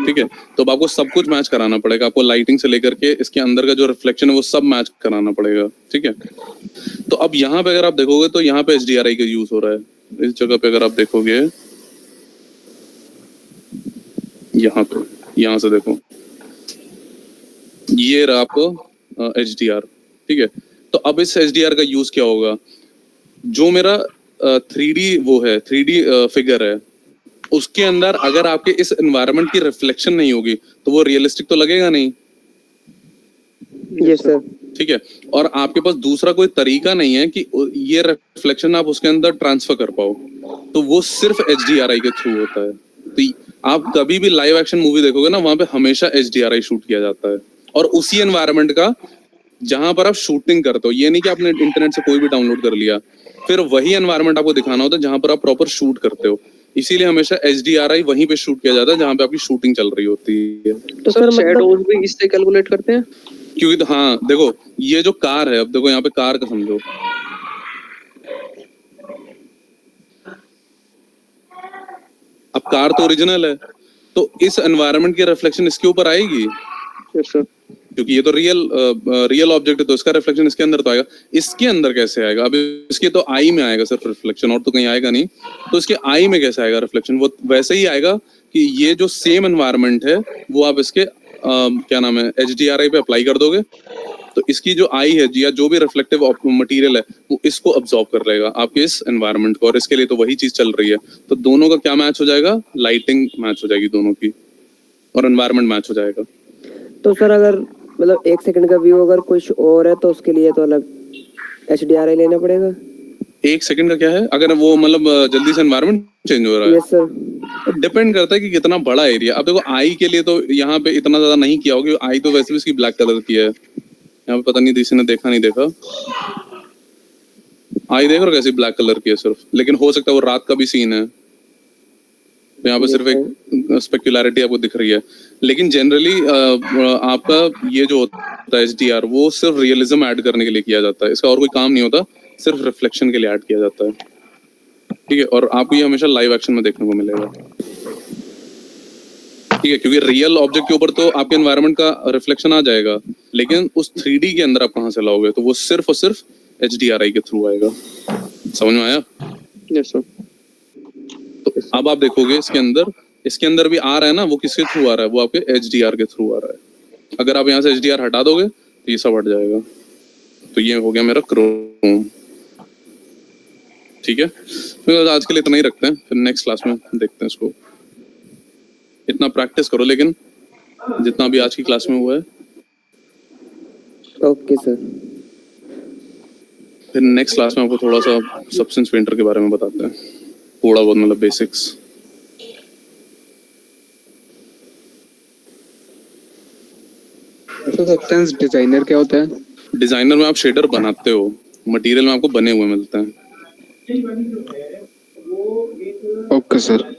ठीक है। तो अब आपको सब कुछ मैच कराना पड़ेगा, आपको लाइटिंग से लेकर के इसके अंदर का जो रिफ्लेक्शन है वो सब मैच कराना पड़ेगा, ठीक है। तो अब यहाँ पे अगर आप देखोगे तो यहाँ पे HDRI का यूज हो रहा है। इस जगह पे अगर आप देखोगे, यहाँ पे, यहाँ से देखो, ये रहा आपको HDR, ठीक है। तो अब इस HDR का यूज क्या होगा? जो मेरा 3D वो है, 3D फिगर है, उसके अंदर अगर आपके इस एनवायरनमेंट की रिफ्लेक्शन नहीं होगी तो वो रियलिस्टिक तो लगेगा नहीं। Yes sir. ठीक है, और आपके पास दूसरा कोई तरीका नहीं है कि ये रिफ्लेक्शन आप उसके अंदर ट्रांसफर कर पाओ, तो वो सिर्फ HDRI के थ्रू होता है। तो आप कभी भी लाइव एक्शन मूवी देखोगे ना, वहां पे हमेशा HDRI शूट किया जाता है, और उसी एनवायरनमेंट का जहां पर आप शूटिंग करते हो। ये नहीं कि आपने इंटरनेट से कोई भी डाउनलोड कर लिया, फिर वही एनवायरनमेंट आपको दिखाना होता है जहां पर आप प्रॉपर शूट करते हो। इसीलिए हमेशा HDRI वहीं पे शूट किया जाता है जहां पे आपकी शूटिंग चल रही होती है। तो सर शैडोज भी इससे कैलकुलेट करते हैं? क्योंकि हाँ देखो, ये जो कार है, अब देखो यहाँ पे कार का समझो, अब कार तो ओरिजिनल है, तो इस एनवायरनमेंट की रिफ्लेक्शन इसके ऊपर आएगी। Yes sir. क्योंकि ये तो रियल ऑब्जेक्ट है, तो इसका रिफ्लेक्शन इसके अंदर तो आएगा। इसके अंदर कैसे आएगा? अब इसके तो आई में आएगा सिर्फ रिफ्लेक्शन, और तो कहीं आएगा नहीं। तो इसके आई में कैसे आएगा रिफ्लेक्शन? वो वैसे ही आएगा कि ये जो सेम एनवायरनमेंट है वो आप इसके क्या नाम है, HDRI पे अप्लाई कर दोगे, तो इसकी जो आई है या जो भी रिफ्लेक्टिव मटेरियल है वो इसको अब्सॉर्ब कर लेगा आपके इस एनवायरनमेंट को, और इसके लिए तो वही चीज चल रही है। तो दोनों का क्या मैच हो जाएगा? लाइटिंग मैच हो जाएगी दोनों की, और एनवायरनमेंट मैच हो जाएगा। तो सर अगर मतलब 1 सेकंड का व्यू अगर कुछ और है तो उसके लिए तो अलग HDRI लेना पड़ेगा। 1 सेकंड का क्या है, अगर वो मतलब जल्दी से एनवायरनमेंट चेंज हो रहा है, यस सर। डिपेंड करता है कि कितना बड़ा एरिया। अब देखो आई के लिए तो यहाँ पे इतना ज्यादा नहीं किया होगा, आई तो वैसे भी इसकी ब्लैक कलर की है। यहाँ पे पता नहीं किसी ने देखा नहीं देखा, आई देख रहे हो कैसी ब्लैक कलर की है सिर्फ, लेकिन हो सकता है वो रात का भी सीन है, तो यहाँ पे सिर्फ एक स्पेक्युलैरिटी आपको दिख रही है। लेकिन जनरली आपका ये जो होता है HDR, वो सिर्फ रियलिज्म ऐड करने के लिए किया जाता है, इसका और कोई काम नहीं होता, सिर्फ रिफ्लेक्शन के लिए ऐड किया जाता है। ठीक है, और आपको ये हमेशा लाइव एक्शन में देखने को मिलेगा। ठीक है, क्योंकि रियल ऑब्जेक्ट के ऊपर तो आपके एनवायरनमेंट का रिफ्लेक्शन आ जाएगा, लेकिन उस 3D के अंदर आप कहाँ से लाओगे, तो वो सिर्फ और सिर्फ HDRI के थ्रू आएगा। समझ में आया? Yes sir. तो अब आप देखोगे इसके अंदर भी आ रहा है ना, वो किसके थ्रू आ रहा है, वो आपके HDR के थ्रू आ रहा है। अगर आप यहाँ से HDR हटा दोगे तो ये सब हट जाएगा। तो ये हो गया मेरा क्रोम। ठीक है, तो आज के लिए इतना ही रखते हैं, फिर नेक्स्ट क्लास में देखते हैं इसको। इतना प्रैक्टिस करो, लेकिन जितना भी आज की क्लास में हुआ है। Okay sir. फिर नेक्स्ट क्लास में आपको थोड़ा सा सब्सटेंस पेंटर के बारे में बताते हैं, थोड़ा बहुत मतलब बेसिक्स। तो सब्सटेंस डिजाइनर क्या होता है? डिजाइनर में आप शेडर बनाते हो, मटेरियल में आपको बने हुए मिलते हैं। Okay sir.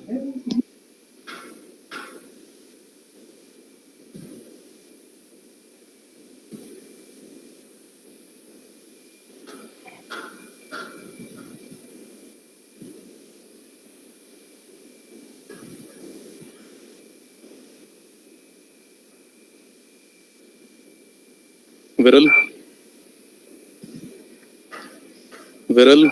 विरल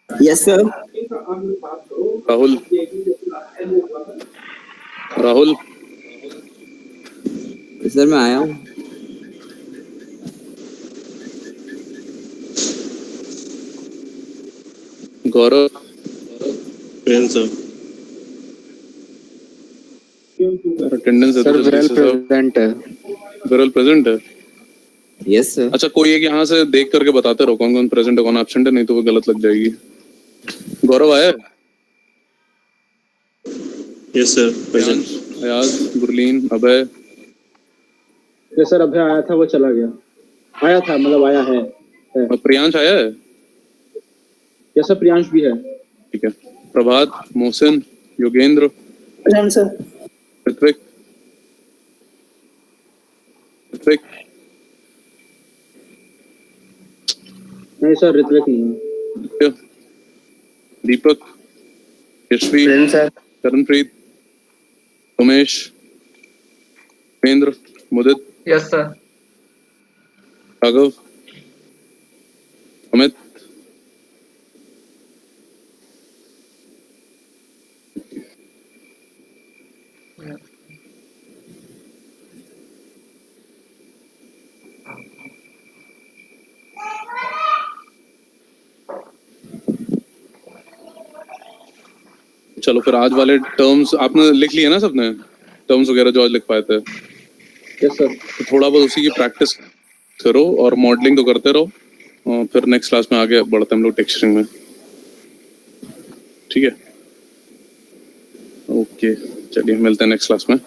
यस सर। राहुल सर मैं आया हूँ। गौरव अटेंडेंस सर विरल प्रेजेंट है। विरल प्रेजेंट है। Yes sir. अच्छा, कोई एक यहाँ से देख करके बताते रहो कौन कौन प्रेजेंट है कौन एब्सेंट है, नहीं तो वो गलत लग जाएगी। गौरव आया? Yes sir present. Ayaz, Gurleen, Abhay. Yes sir, Abhay आया था, वो चला गया। आया था मतलब आया है। और प्रियांश आया है? यस सर, प्रियांश भी है। ठीक है। प्रभात, मोहसिन, योगेंद्र, प्रेजेंट सर। ऋत्विक, नहीं सर, ऋत्विक नहीं है। दीपक, यशवी, सर। करणप्रीत, उमेश, उपेंद्र, मुदित, यस सर। राघव, अमित, चलो फिर आज वाले टर्म्स आपने लिख लिए ना सबने, टर्म्स वगैरह जो आज लिख पाए थे? Yes sir. तो थोड़ा बहुत उसी की प्रैक्टिस करो और मॉडलिंग तो करते रहो, और फिर नेक्स्ट क्लास में आगे बढ़ते हैं हम लोग टेक्सचरिंग में। ठीक है, ओके, चलिए मिलते हैं नेक्स्ट क्लास में।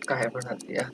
काहे बना दिया?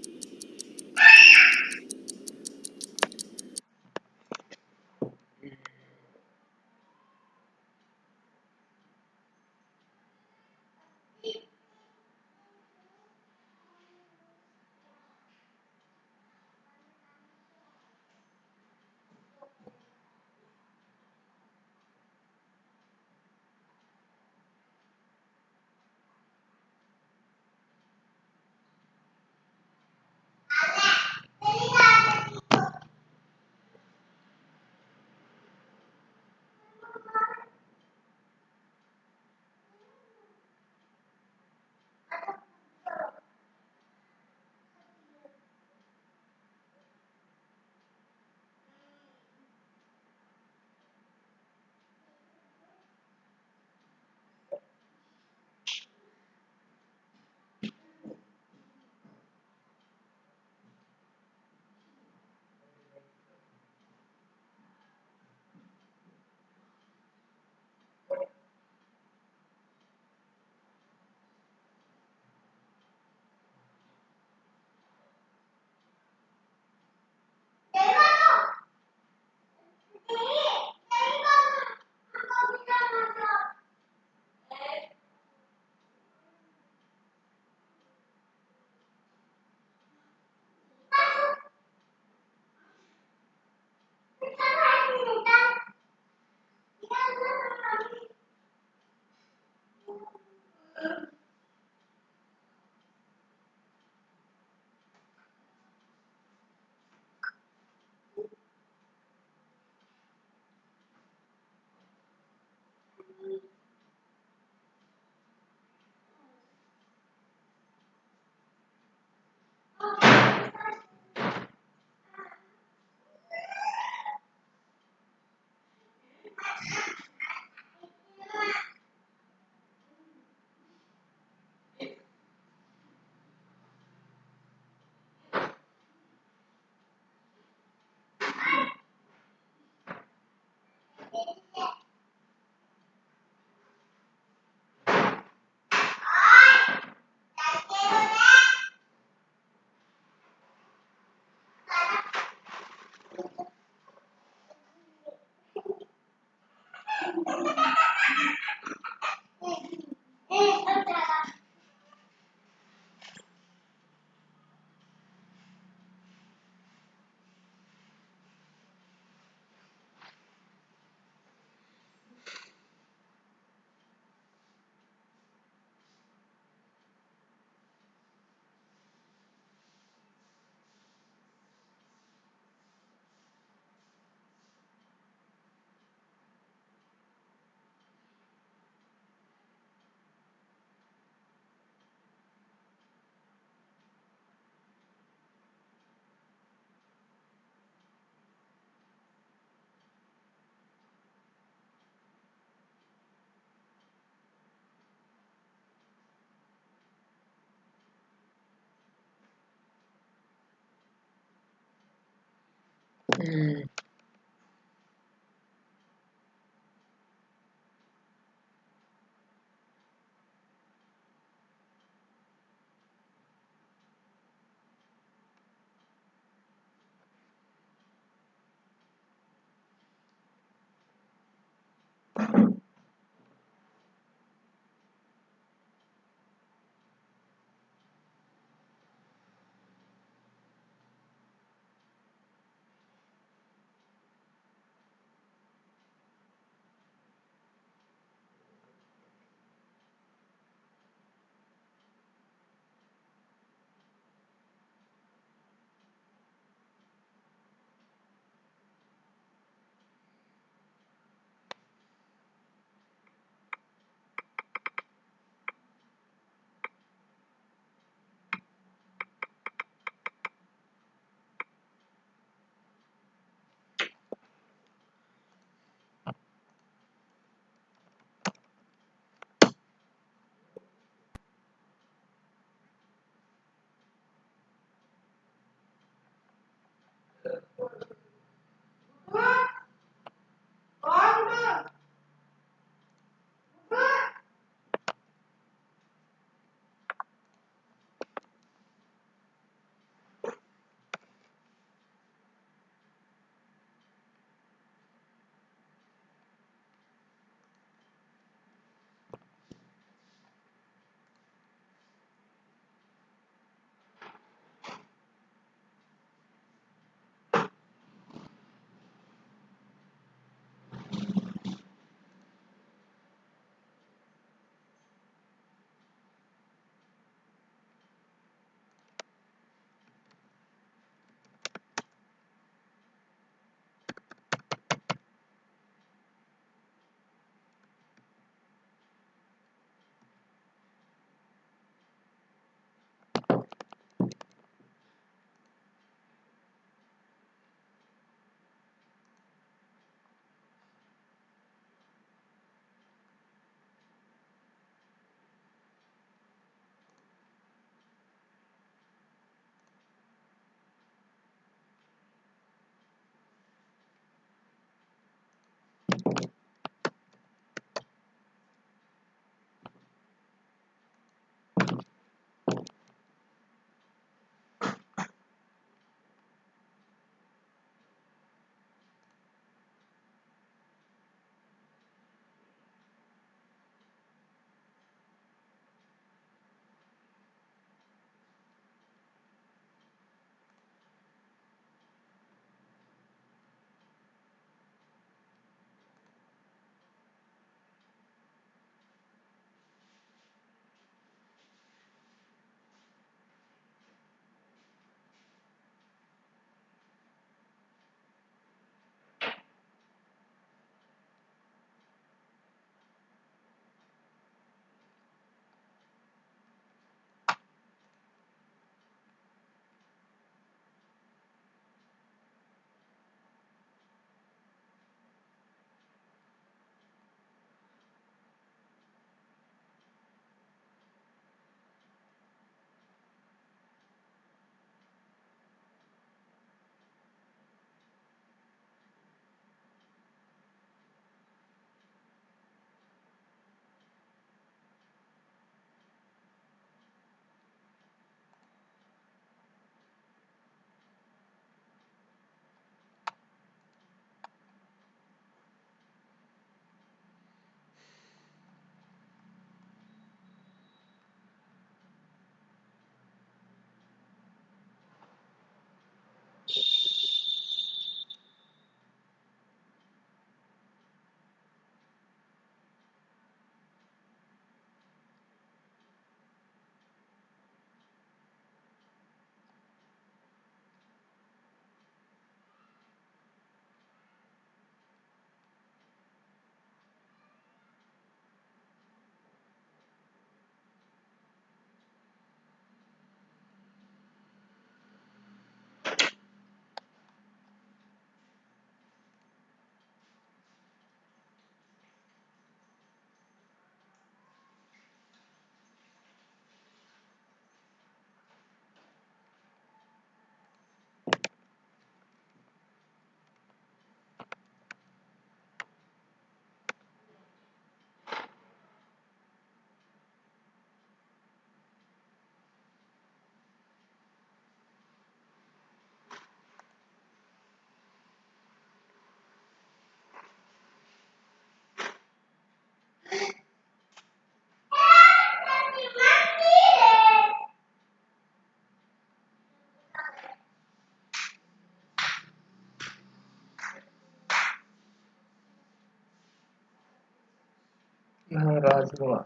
राजकुमार।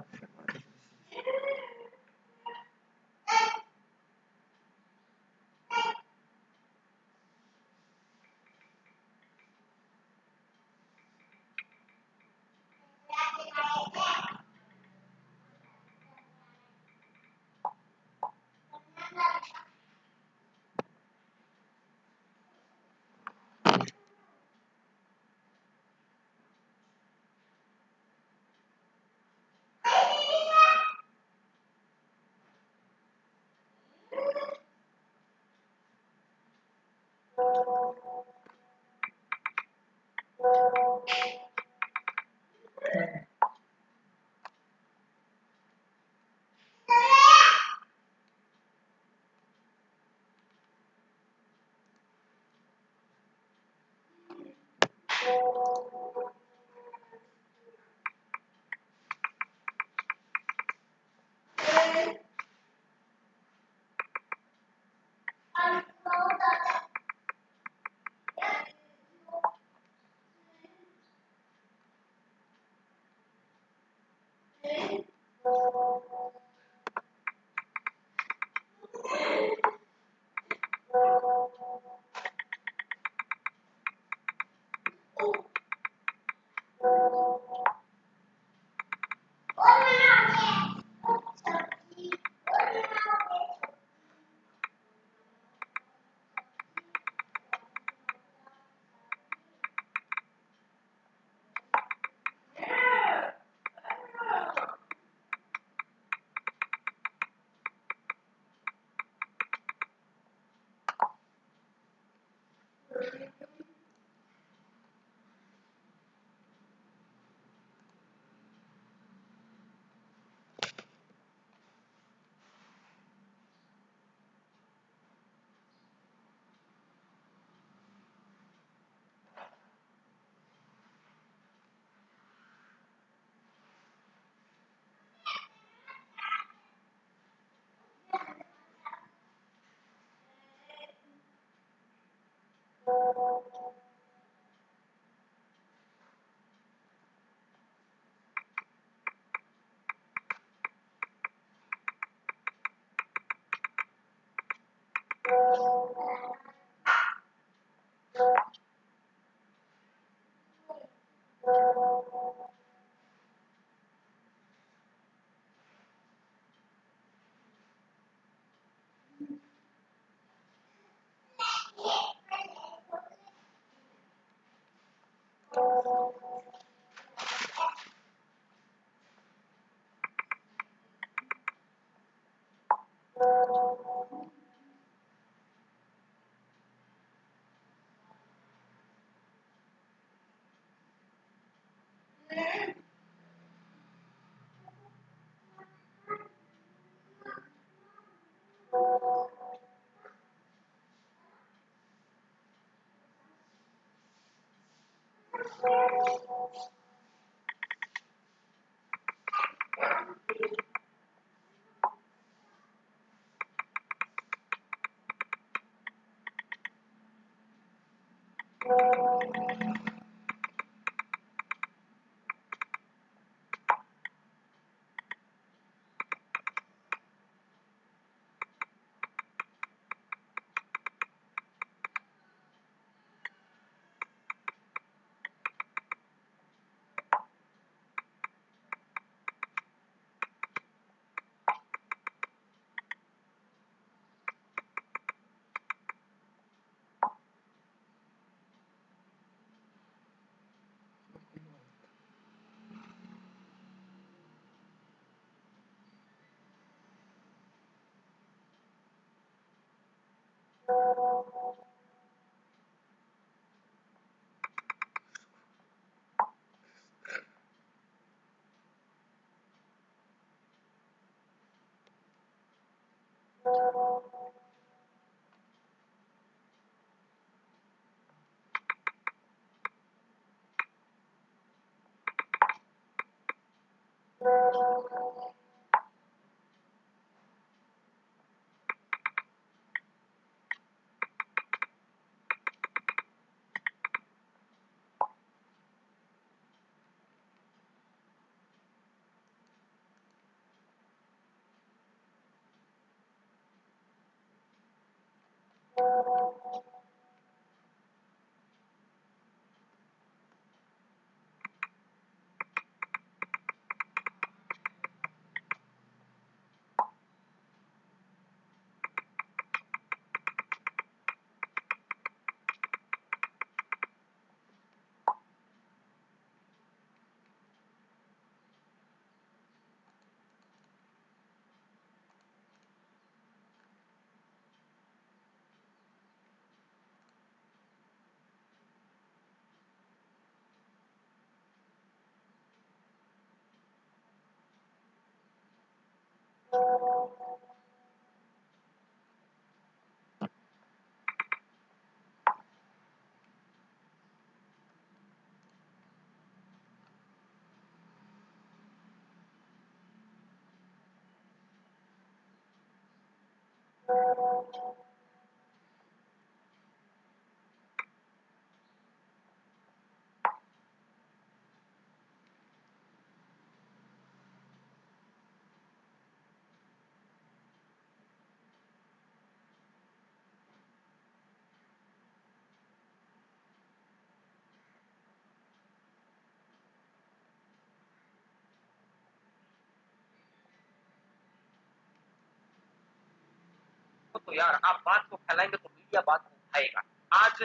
तो यार आप बात को फैलाएंगे तो मीडिया बात को उठाएगा। आज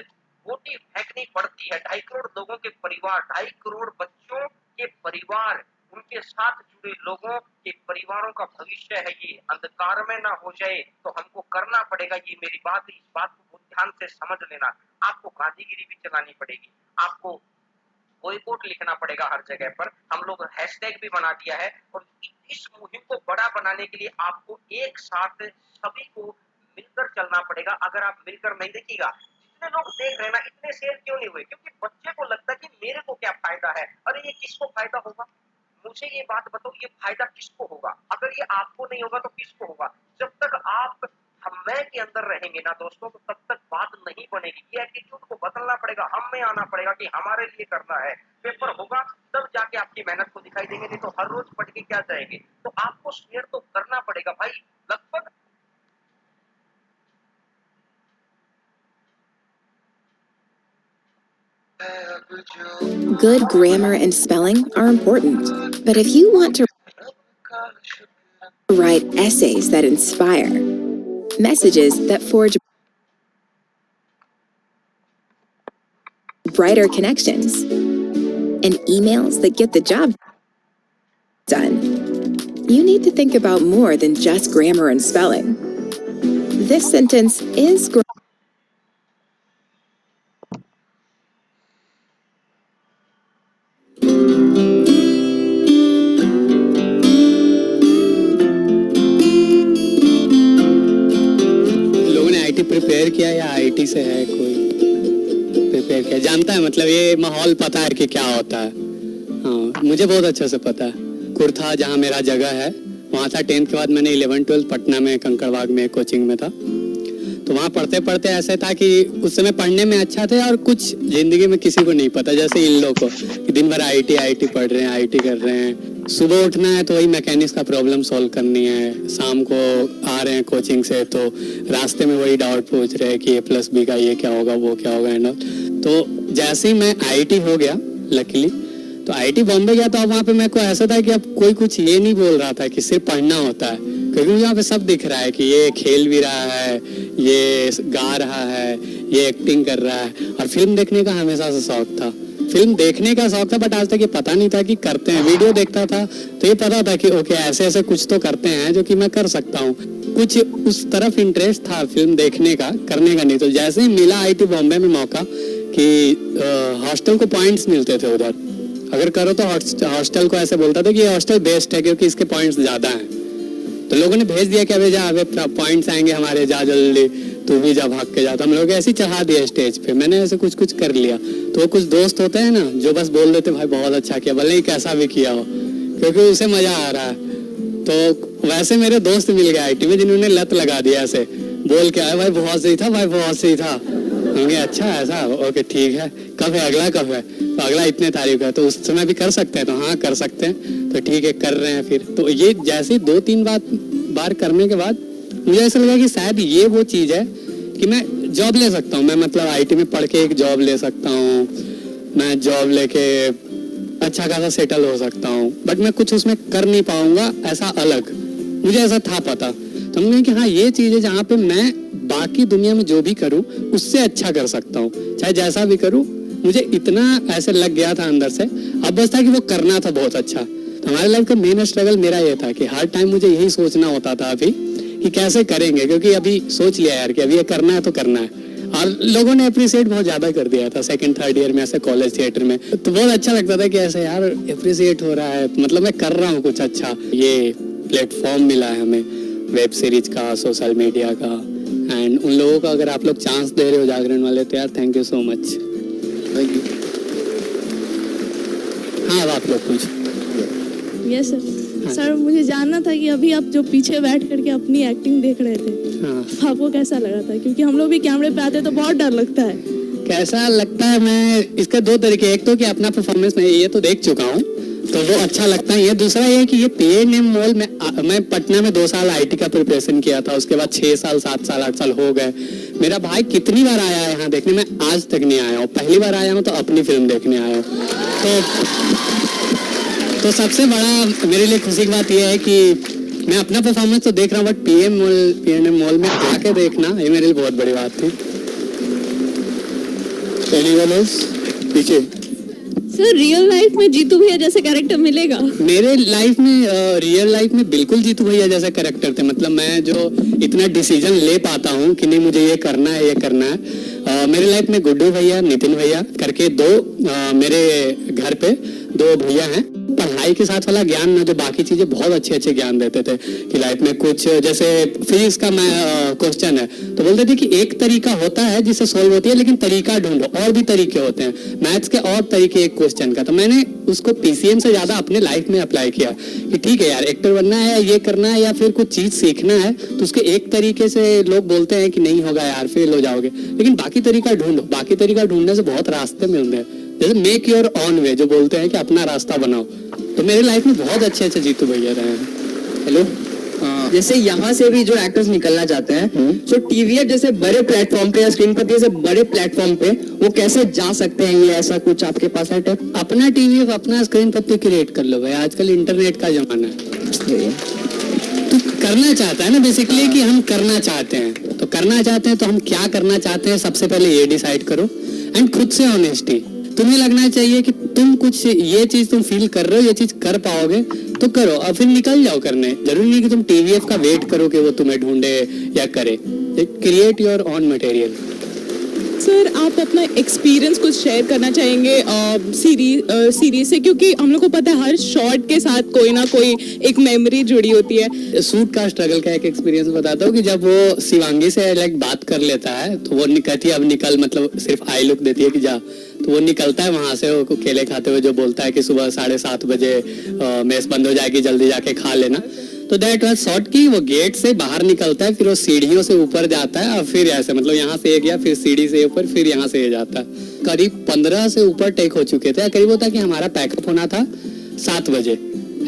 वोटी फेंकनी पड़ती है, 2.5 करोड़ लोगों के परिवार, 2.5 करोड़ बच्चों के परिवार, उनके साथ जुड़े लोगों के परिवारों का भविष्य है, ये अंधकार में ना हो जाए तो हमको करना पड़ेगा। ये मेरी बात है, इस बात को बहुत ध्यान से समझ लेना। आपको गांधीगिरी भी चलानी पड़ेगी, आपको बॉयकॉट लिखना पड़ेगा हर जगह पर। हम लोग हैशटैग भी बना दिया है और इस मुहिम को बड़ा बनाने के लिए आपको एक साथ सभी को मिलकर चलना पड़ेगा। अगर आप मिलकर नहीं, देखिएगा जितने लोग देख रहे हैं ना, इतने शेयर क्यों नहीं हुए? क्योंकि बच्चे को लगता है कि मेरे को क्या फायदा है। अरे ये किसको फायदा होगा? मुझे ये बात बताओ, ये फायदा किसको होगा? अगर ये आपको नहीं होगा तो किसको होगा? जब तक आप हम मैं के अंदर रहेंगे ना दोस्तों, तो तब तक बात नहीं बनेगी। ये एटीट्यूड को बदलना पड़ेगा, हम में आना पड़ेगा कि हमारे लिए करना है। पेपर होगा तब जाके आपकी मेहनत को दिखाई देंगे, नहीं तो हर रोज पढ़ के क्या जाएंगे। तो आपको शेयर तो करना पड़ेगा भाई। लगभग Good grammar and spelling are important, but if you want to write essays that inspire, messages that forge brighter connections, and emails that get the job done, you need to think about more than just grammar and spelling. This sentence is prepare किया या IT से है कोई prepare किया, जानता है मतलब ये माहौल पता है कि क्या होता है। हाँ मुझे बहुत अच्छे से पता है। कुर्था जहाँ मेरा जगह है वहाँ था। 10th के बाद मैंने 11-12 पटना में कंकड़बाग में कोचिंग में था। तो वहाँ पढ़ते पढ़ते ऐसे था कि उस समय पढ़ने में अच्छा थे और कुछ जिंदगी में किसी को नहीं पता, जैसे इन लोगों को कि दिन भर आईटी पढ़ रहे हैं, आईटी कर रहे हैं। सुबह उठना है तो वही मैकेनिक्स का प्रॉब्लम सॉल्व करनी है, शाम को आ रहे हैं कोचिंग से तो रास्ते में वही डाउट पूछ रहे हैं कि A+B का ये क्या होगा, वो क्या होगा एंड ऑल। तो जैसे ही मैं आईटी हो गया लकीली, तो आईटी बॉम्बे गया तो अब वहाँ पे मेरे को ऐसा था कि अब कोई कुछ ये नहीं बोल रहा था कि सिर्फ पढ़ना होता है, क्योंकि मुझे यहाँ पे सब दिख रहा है कि ये खेल भी रहा है, ये गा रहा है, ये एक्टिंग कर रहा है। और फिल्म देखने का हमेशा से शौक था, फिल्म देखने का शौक था, बट आज तक ये पता नहीं था कि करते हैं। वीडियो देखता था तो ये पता था कि ओके ऐसे ऐसे कुछ तो करते हैं जो कि मैं कर सकता हूँ। कुछ उस तरफ इंटरेस्ट था फिल्म देखने का, करने का नहीं। तो जैसे ही मिला आईटी बॉम्बे में मौका कि हॉस्टल को पॉइंट्स मिलते थे उधर, अगर करो तो हॉस्टल को ऐसे बोलता था कि ये हॉस्टल बेस्ट है क्योंकि इसके पॉइंट्स ज्यादा हैं। तो लोगों ने भेज दिया कि अबे जा, अबे पॉइंट्स आएंगे हमारे, जा जल्दी, तू भी जा, भाग के जा। तो हम लोग ऐसे ही चढ़ा दिया स्टेज पे, मैंने ऐसे कुछ कुछ कर लिया। तो कुछ दोस्त होते हैं ना जो बस बोल देते भाई बहुत अच्छा किया, भले ही कैसा भी किया हो, क्योंकि उसे मजा आ रहा है। तो वैसे मेरे दोस्त मिल गए आईटी में जिन्होंने लत लगा दिया, ऐसे बोल के आए भाई बहुत सही था, भाई बहुत सही था। होंगे अच्छा ऐसा, ओके ठीक है, कब है अगला, कब है? तो अगला इतने तारीख है, तो उस समय भी कर सकते हैं। तो हाँ कर सकते हैं, तो ठीक है कर रहे हैं। फिर तो ये जैसे 2-3 बार करने के बाद मुझे ऐसा लगा कि शायद ये वो चीज है कि मैं जॉब ले सकता हूँ। मैं मतलब आईटी में पढ़ के एक जॉब ले सकता हूँ, मैं जॉब लेके अच्छा खासा सेटल हो सकता हूँ, बट मैं कुछ उसमें कर नहीं पाऊंगा ऐसा अलग, मुझे ऐसा था पता। तो हमने कि हाँ ये चीज है जहाँ पे मैं बाकी दुनिया में जो भी करूँ उससे अच्छा कर सकता हूँ, चाहे जैसा भी करूँ। मुझे इतना ऐसे लग गया था अंदर से, अब बस था कि वो करना था बहुत अच्छा। तो हमारे लाइफ का मेन स्ट्रगल मेरा ये था कि हर टाइम मुझे यही सोचना होता था अभी कि कैसे करेंगे, क्योंकि अभी सोच लिया यार कि अभी ये करना है तो करना है। और लोगों ने अप्रिशिएट बहुत ज्यादा कर दिया था 2nd-3rd ईयर में ऐसे कॉलेज थिएटर में, तो बहुत अच्छा लगता था कि ऐसे यार अप्रिशिएट हो रहा है, मतलब मैं कर रहा हूँ कुछ अच्छा, ये प्लेटफॉर्म मिला है हमें। वेब सीरीज का, सोशल मीडिया का, एंड उन लोगों को अगर आप लोग चांस दे रहे हो जागरण वाले तो यार thank you so much. Thank you. हाँ अब आप लोग कुछ। Yes sir. सर मुझे जानना था कि अभी आप जो पीछे बैठ करके अपनी एक्टिंग देख रहे थे, हाँ आपको कैसा लगा था? क्योंकि हम लोग भी कैमरे पे आते तो बहुत डर लगता है। कैसा लगता है, मैं इसके दो तरीके, एक तो कि अपना परफॉर्मेंस मैं ये तो देख चुका हूँ तो वो अच्छा लगता है, ये दूसरा ये कि ये PNM मॉल में मैं पटना में 2 साल IT का प्रिपरेशन किया था, उसके बाद 6 साल 7 साल 8 साल हो गए। मेरा भाई कितनी बार आया है यहाँ देखने, मैं आज तक नहीं आया हूँ, पहली बार आया हूँ तो अपनी फिल्म देखने आया हूँ। तो सबसे बड़ा मेरे लिए खुशी की बात यह है कि मैं अपना परफॉर्मेंस तो देख रहा हूँ, बट PNM मॉल में आके देखना ये मेरे लिए बहुत बड़ी बात थी। पीछे सर रियल लाइफ में जीतू भैया जैसे कैरेक्टर मिलेगा? मेरे लाइफ में रियल लाइफ में बिल्कुल जीतू भैया जैसा कैरेक्टर थे, मतलब मैं जो इतना डिसीजन ले पाता हूँ कि नहीं मुझे ये करना है ये करना है। मेरे लाइफ में गुड्डू भैया, नितिन भैया करके दो मेरे घर पे 2 भैया हैं। पढ़ाई के साथ वाला ज्ञान ना, जो बाकी चीजें बहुत अच्छे ज्ञान देते थे कि लाइफ में कुछ जैसे फिजिक्स का क्वेश्चन है तो बोलते थे कि एक तरीका होता है जिससे सॉल्व होती है, लेकिन तरीका ढूंढो, और भी तरीके होते हैं मैथ्स के और तरीके एक क्वेश्चन का। तो मैंने उसको PCM से ज्यादा अपने लाइफ में अप्लाई किया कि ठीक है यार एक्टर बनना है, ये करना है या फिर कुछ चीज सीखना है तो उसके एक तरीके से लोग बोलते हैं कि नहीं होगा यार फेल हो जाओगे, लेकिन बाकी तरीका ढूंढो। बाकी तरीका ढूंढने से बहुत रास्ते मिलते हैं, जैसे मेक योर ऑन वे जो बोलते हैं कि अपना रास्ता बनाओ। तो मेरे लाइफ में बहुत अच्छे जीतू भैया रहे हैं। हेलो जैसे यहाँ से भी जो एक्टर्स निकलना चाहते हैं जो टीवी जैसे बड़े प्लेटफॉर्म पे या स्क्रीन पर जैसे बड़े प्लेटफॉर्म पे वो कैसे जा सकते हैं, ये ऐसा कुछ आपके पास है टिप? अपना टीवी अपना स्क्रीन पर तो क्रिएट कर लो भाई, आजकल इंटरनेट का जमाना है। तो करना चाहता है ना बेसिकली कि हम करना चाहते हैं, तो करना चाहते हैं तो हम क्या करना चाहते हैं सबसे पहले ये डिसाइड करो, एंड खुद से ऑनेस्टी। तुम्हें लगना चाहिए कि तुम कुछ ये चीज तुम फील कर रहे हो, ये चीज कर पाओगे तो करो और फिर निकल जाओ करने। जरूरी नहीं कि तुम TVF का वेट करो कि वो तुम्हें ढूंढे या करे। Create your on material. Sir आप अपना एक्सपीरियंस कुछ शेयर करना चाहेंगे सीरीज से, क्योंकि हम लोग को पता है हर शॉट के साथ कोई ना कोई एक मेमोरी जुड़ी होती है। सूट का स्ट्रगल का एक एक्सपीरियंस बताता हूँ कि जब वो शिवांगी से लाइक बात कर लेता है तो वो कहती है अब निकल, मतलब सिर्फ आई लुक देती है कि जा, तो वो निकलता है वहां से वो केले खाते हुए, जो बोलता है कि सुबह 7:30 बजे मेस बंद हो जाएगी, जल्दी जाके खा लेना। तो दैट वाज शॉट की वो गेट से बाहर निकलता है, फिर वो सीढ़ियों से ऊपर जाता है और फिर ऐसे मतलब यहाँ से गया, फिर सीढ़ी से ऊपर, फिर यहाँ से जाता है। करीब 15 से ऊपर टेक हो चुके थे। करीब होता कि हमारा पैकअप होना था 7 बजे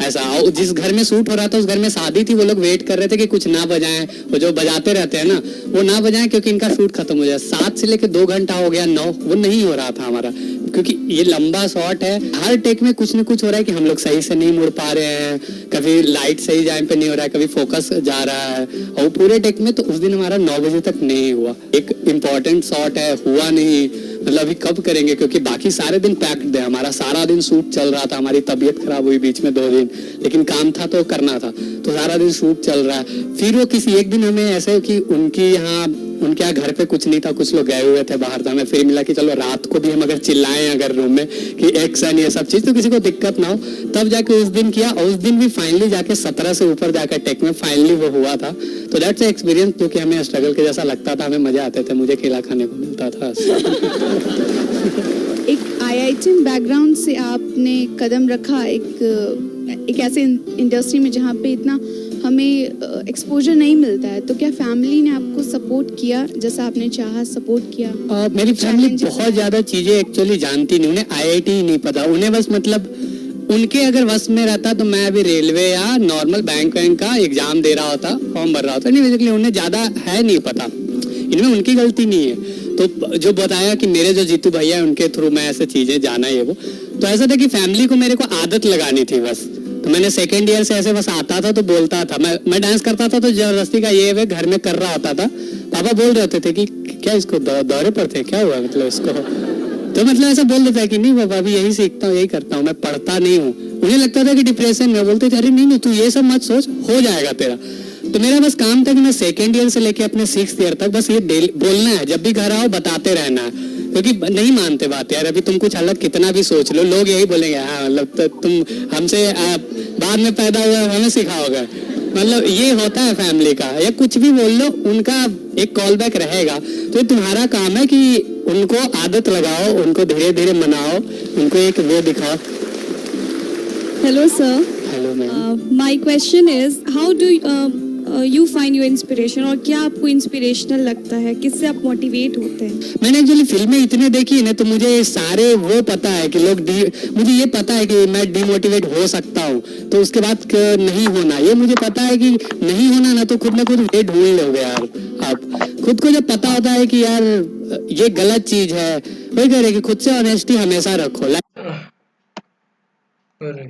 ऐसा। जिस घर में शूट हो रहा था उस घर में शादी थी, वो लोग वेट कर रहे थे कि कुछ ना बजाएं, वो जो बजाते रहते हैं ना वो ना बजाएं क्योंकि इनका शूट खत्म हो जाए। 7 से लेकर 2 घंटा हो गया, 9 वो नहीं हो रहा था हमारा, क्योंकि ये लंबा शॉट है। हर टेक में कुछ न कुछ हो रहा है कि हम लोग सही से नहीं मुड़ पा रहे हैं, कभी लाइट सही टाइम पे नहीं हो रहा है, कभी फोकस जा रहा है, और पूरे टेक में तो उस दिन हमारा 9 बजे तक नहीं हुआ। एक इम्पोर्टेंट शॉट है, हुआ नहीं, मतलब अभी कब करेंगे, क्योंकि बाकी सारे दिन पैक्ड है, हमारा सारा दिन शूट चल रहा था। हमारी तबीयत खराब हुई बीच में 2 दिन, लेकिन काम था तो करना था, तो सारा दिन शूट चल रहा है। फिर वो किसी एक दिन हमें ऐसे कि उनके यहाँ घर पे कुछ नहीं था, कुछ लोग गए हुए थे बाहर, था हमें फिर मिला कि चलो रात को भी हम अगर चिल्लाएं अगर रूम में कि एक्शन ये सब चीज तो किसी को दिक्कत ना हो, तब जाके उस दिन किया। और उस दिन भी फाइनली जाके 17 से ऊपर जाकर टेक में फाइनली वो हुआ था। तो दैट्स एक्सपीरियंस जो कि हमें स्ट्रगल के जैसा लगता था, हमें मजा आते थे, मुझे केला खाने को मिलता था। एक IIT बैकग्राउंड से आपने कदम रखा एक ऐसे इंडस्ट्री में जहाँ पे इतना हमें एक्सपोजर नहीं मिलता है, तो क्या फैमिली ने आपको सपोर्ट किया जैसा आपने चाहा, सपोर्ट किया? मेरी फैमिली बहुत ज्यादा चीजें एक्चुअली जानती नहीं, उन्हें IIT ही नहीं पता, उन्हें बस मतलब उनके अगर वश में रहता तो मैं अभी रेलवे या नॉर्मल बैंक का एग्जाम दे रहा होता, फॉर्म भर रहा होता। नहीं, बेसिकली उन्हें ज्यादा है नहीं पता, इनमें उनकी गलती नहीं है। तो जो बताया कि मेरे जो जीतू भैया है उनके थ्रू मैं ऐसे चीजें जाना ये वो, तो ऐसा था कि फैमिली को मेरे को आदत लगानी थी बस। तो मैंने 2nd ईयर से ऐसे बस आता था तो बोलता था, मैं डांस करता था तो जबरदस्ती का ये वे घर में कर रहा होता था। पापा बोल रहे होते थे कि क्या इसको दौरे पर थे, क्या हुआ मतलब इसको, तो मतलब ऐसा बोल देता है कि नहीं बाबा अभी यही सीखता हूँ, यही करता हूँ, मैं पढ़ता नहीं हूँ। उन्हें लगता था कि डिप्रेशन में, बोलते थे अरे नहीं तू ये सब मत सोच, हो जाएगा तेरा। तो मेरा बस काम था कि मैं 2nd ईयर से लेके अपने 6th ईयर तक बस ये बोलना है, जब भी घर आओ बताते रहना है, क्योंकि नहीं मानते बात यार। अभी तुम कुछ अलग कितना भी सोच लो, लोग यही बोलेंगे हाँ मतलब तो तुम हमसे बाद में पैदा हुआ हमें सिखाओगे, मतलब ये होता है फैमिली का, या कुछ भी बोल लो उनका एक कॉल बैक रहेगा। तो तुम्हारा काम है कि उनको आदत लगाओ, उनको धीरे धीरे मनाओ, उनको एक वो दिखाओ। Hello, sir. Hello ma'am. My question is, how do you find your inspiration? और क्या आपको इंस्पिरेशनल लगता है? किससे आप मोटिवेट होते हैं? मैंने एक्चुअली फिल्में इतने देखी है ना, तो मुझे सारे वो पता है कि मुझे ये पता है कि मैं डिमोटिवेट हो सकता हूँ, तो उसके बाद नहीं होना, ये मुझे पता है कि नहीं होना ना, तो खुद ना खुद वे ढूंढ लोगे यार। आप खुद को जब पता होता है कि यार ये गलत चीज है, वही कह रहे कि खुद से ऑनेस्टी हमेशा रखो। अरे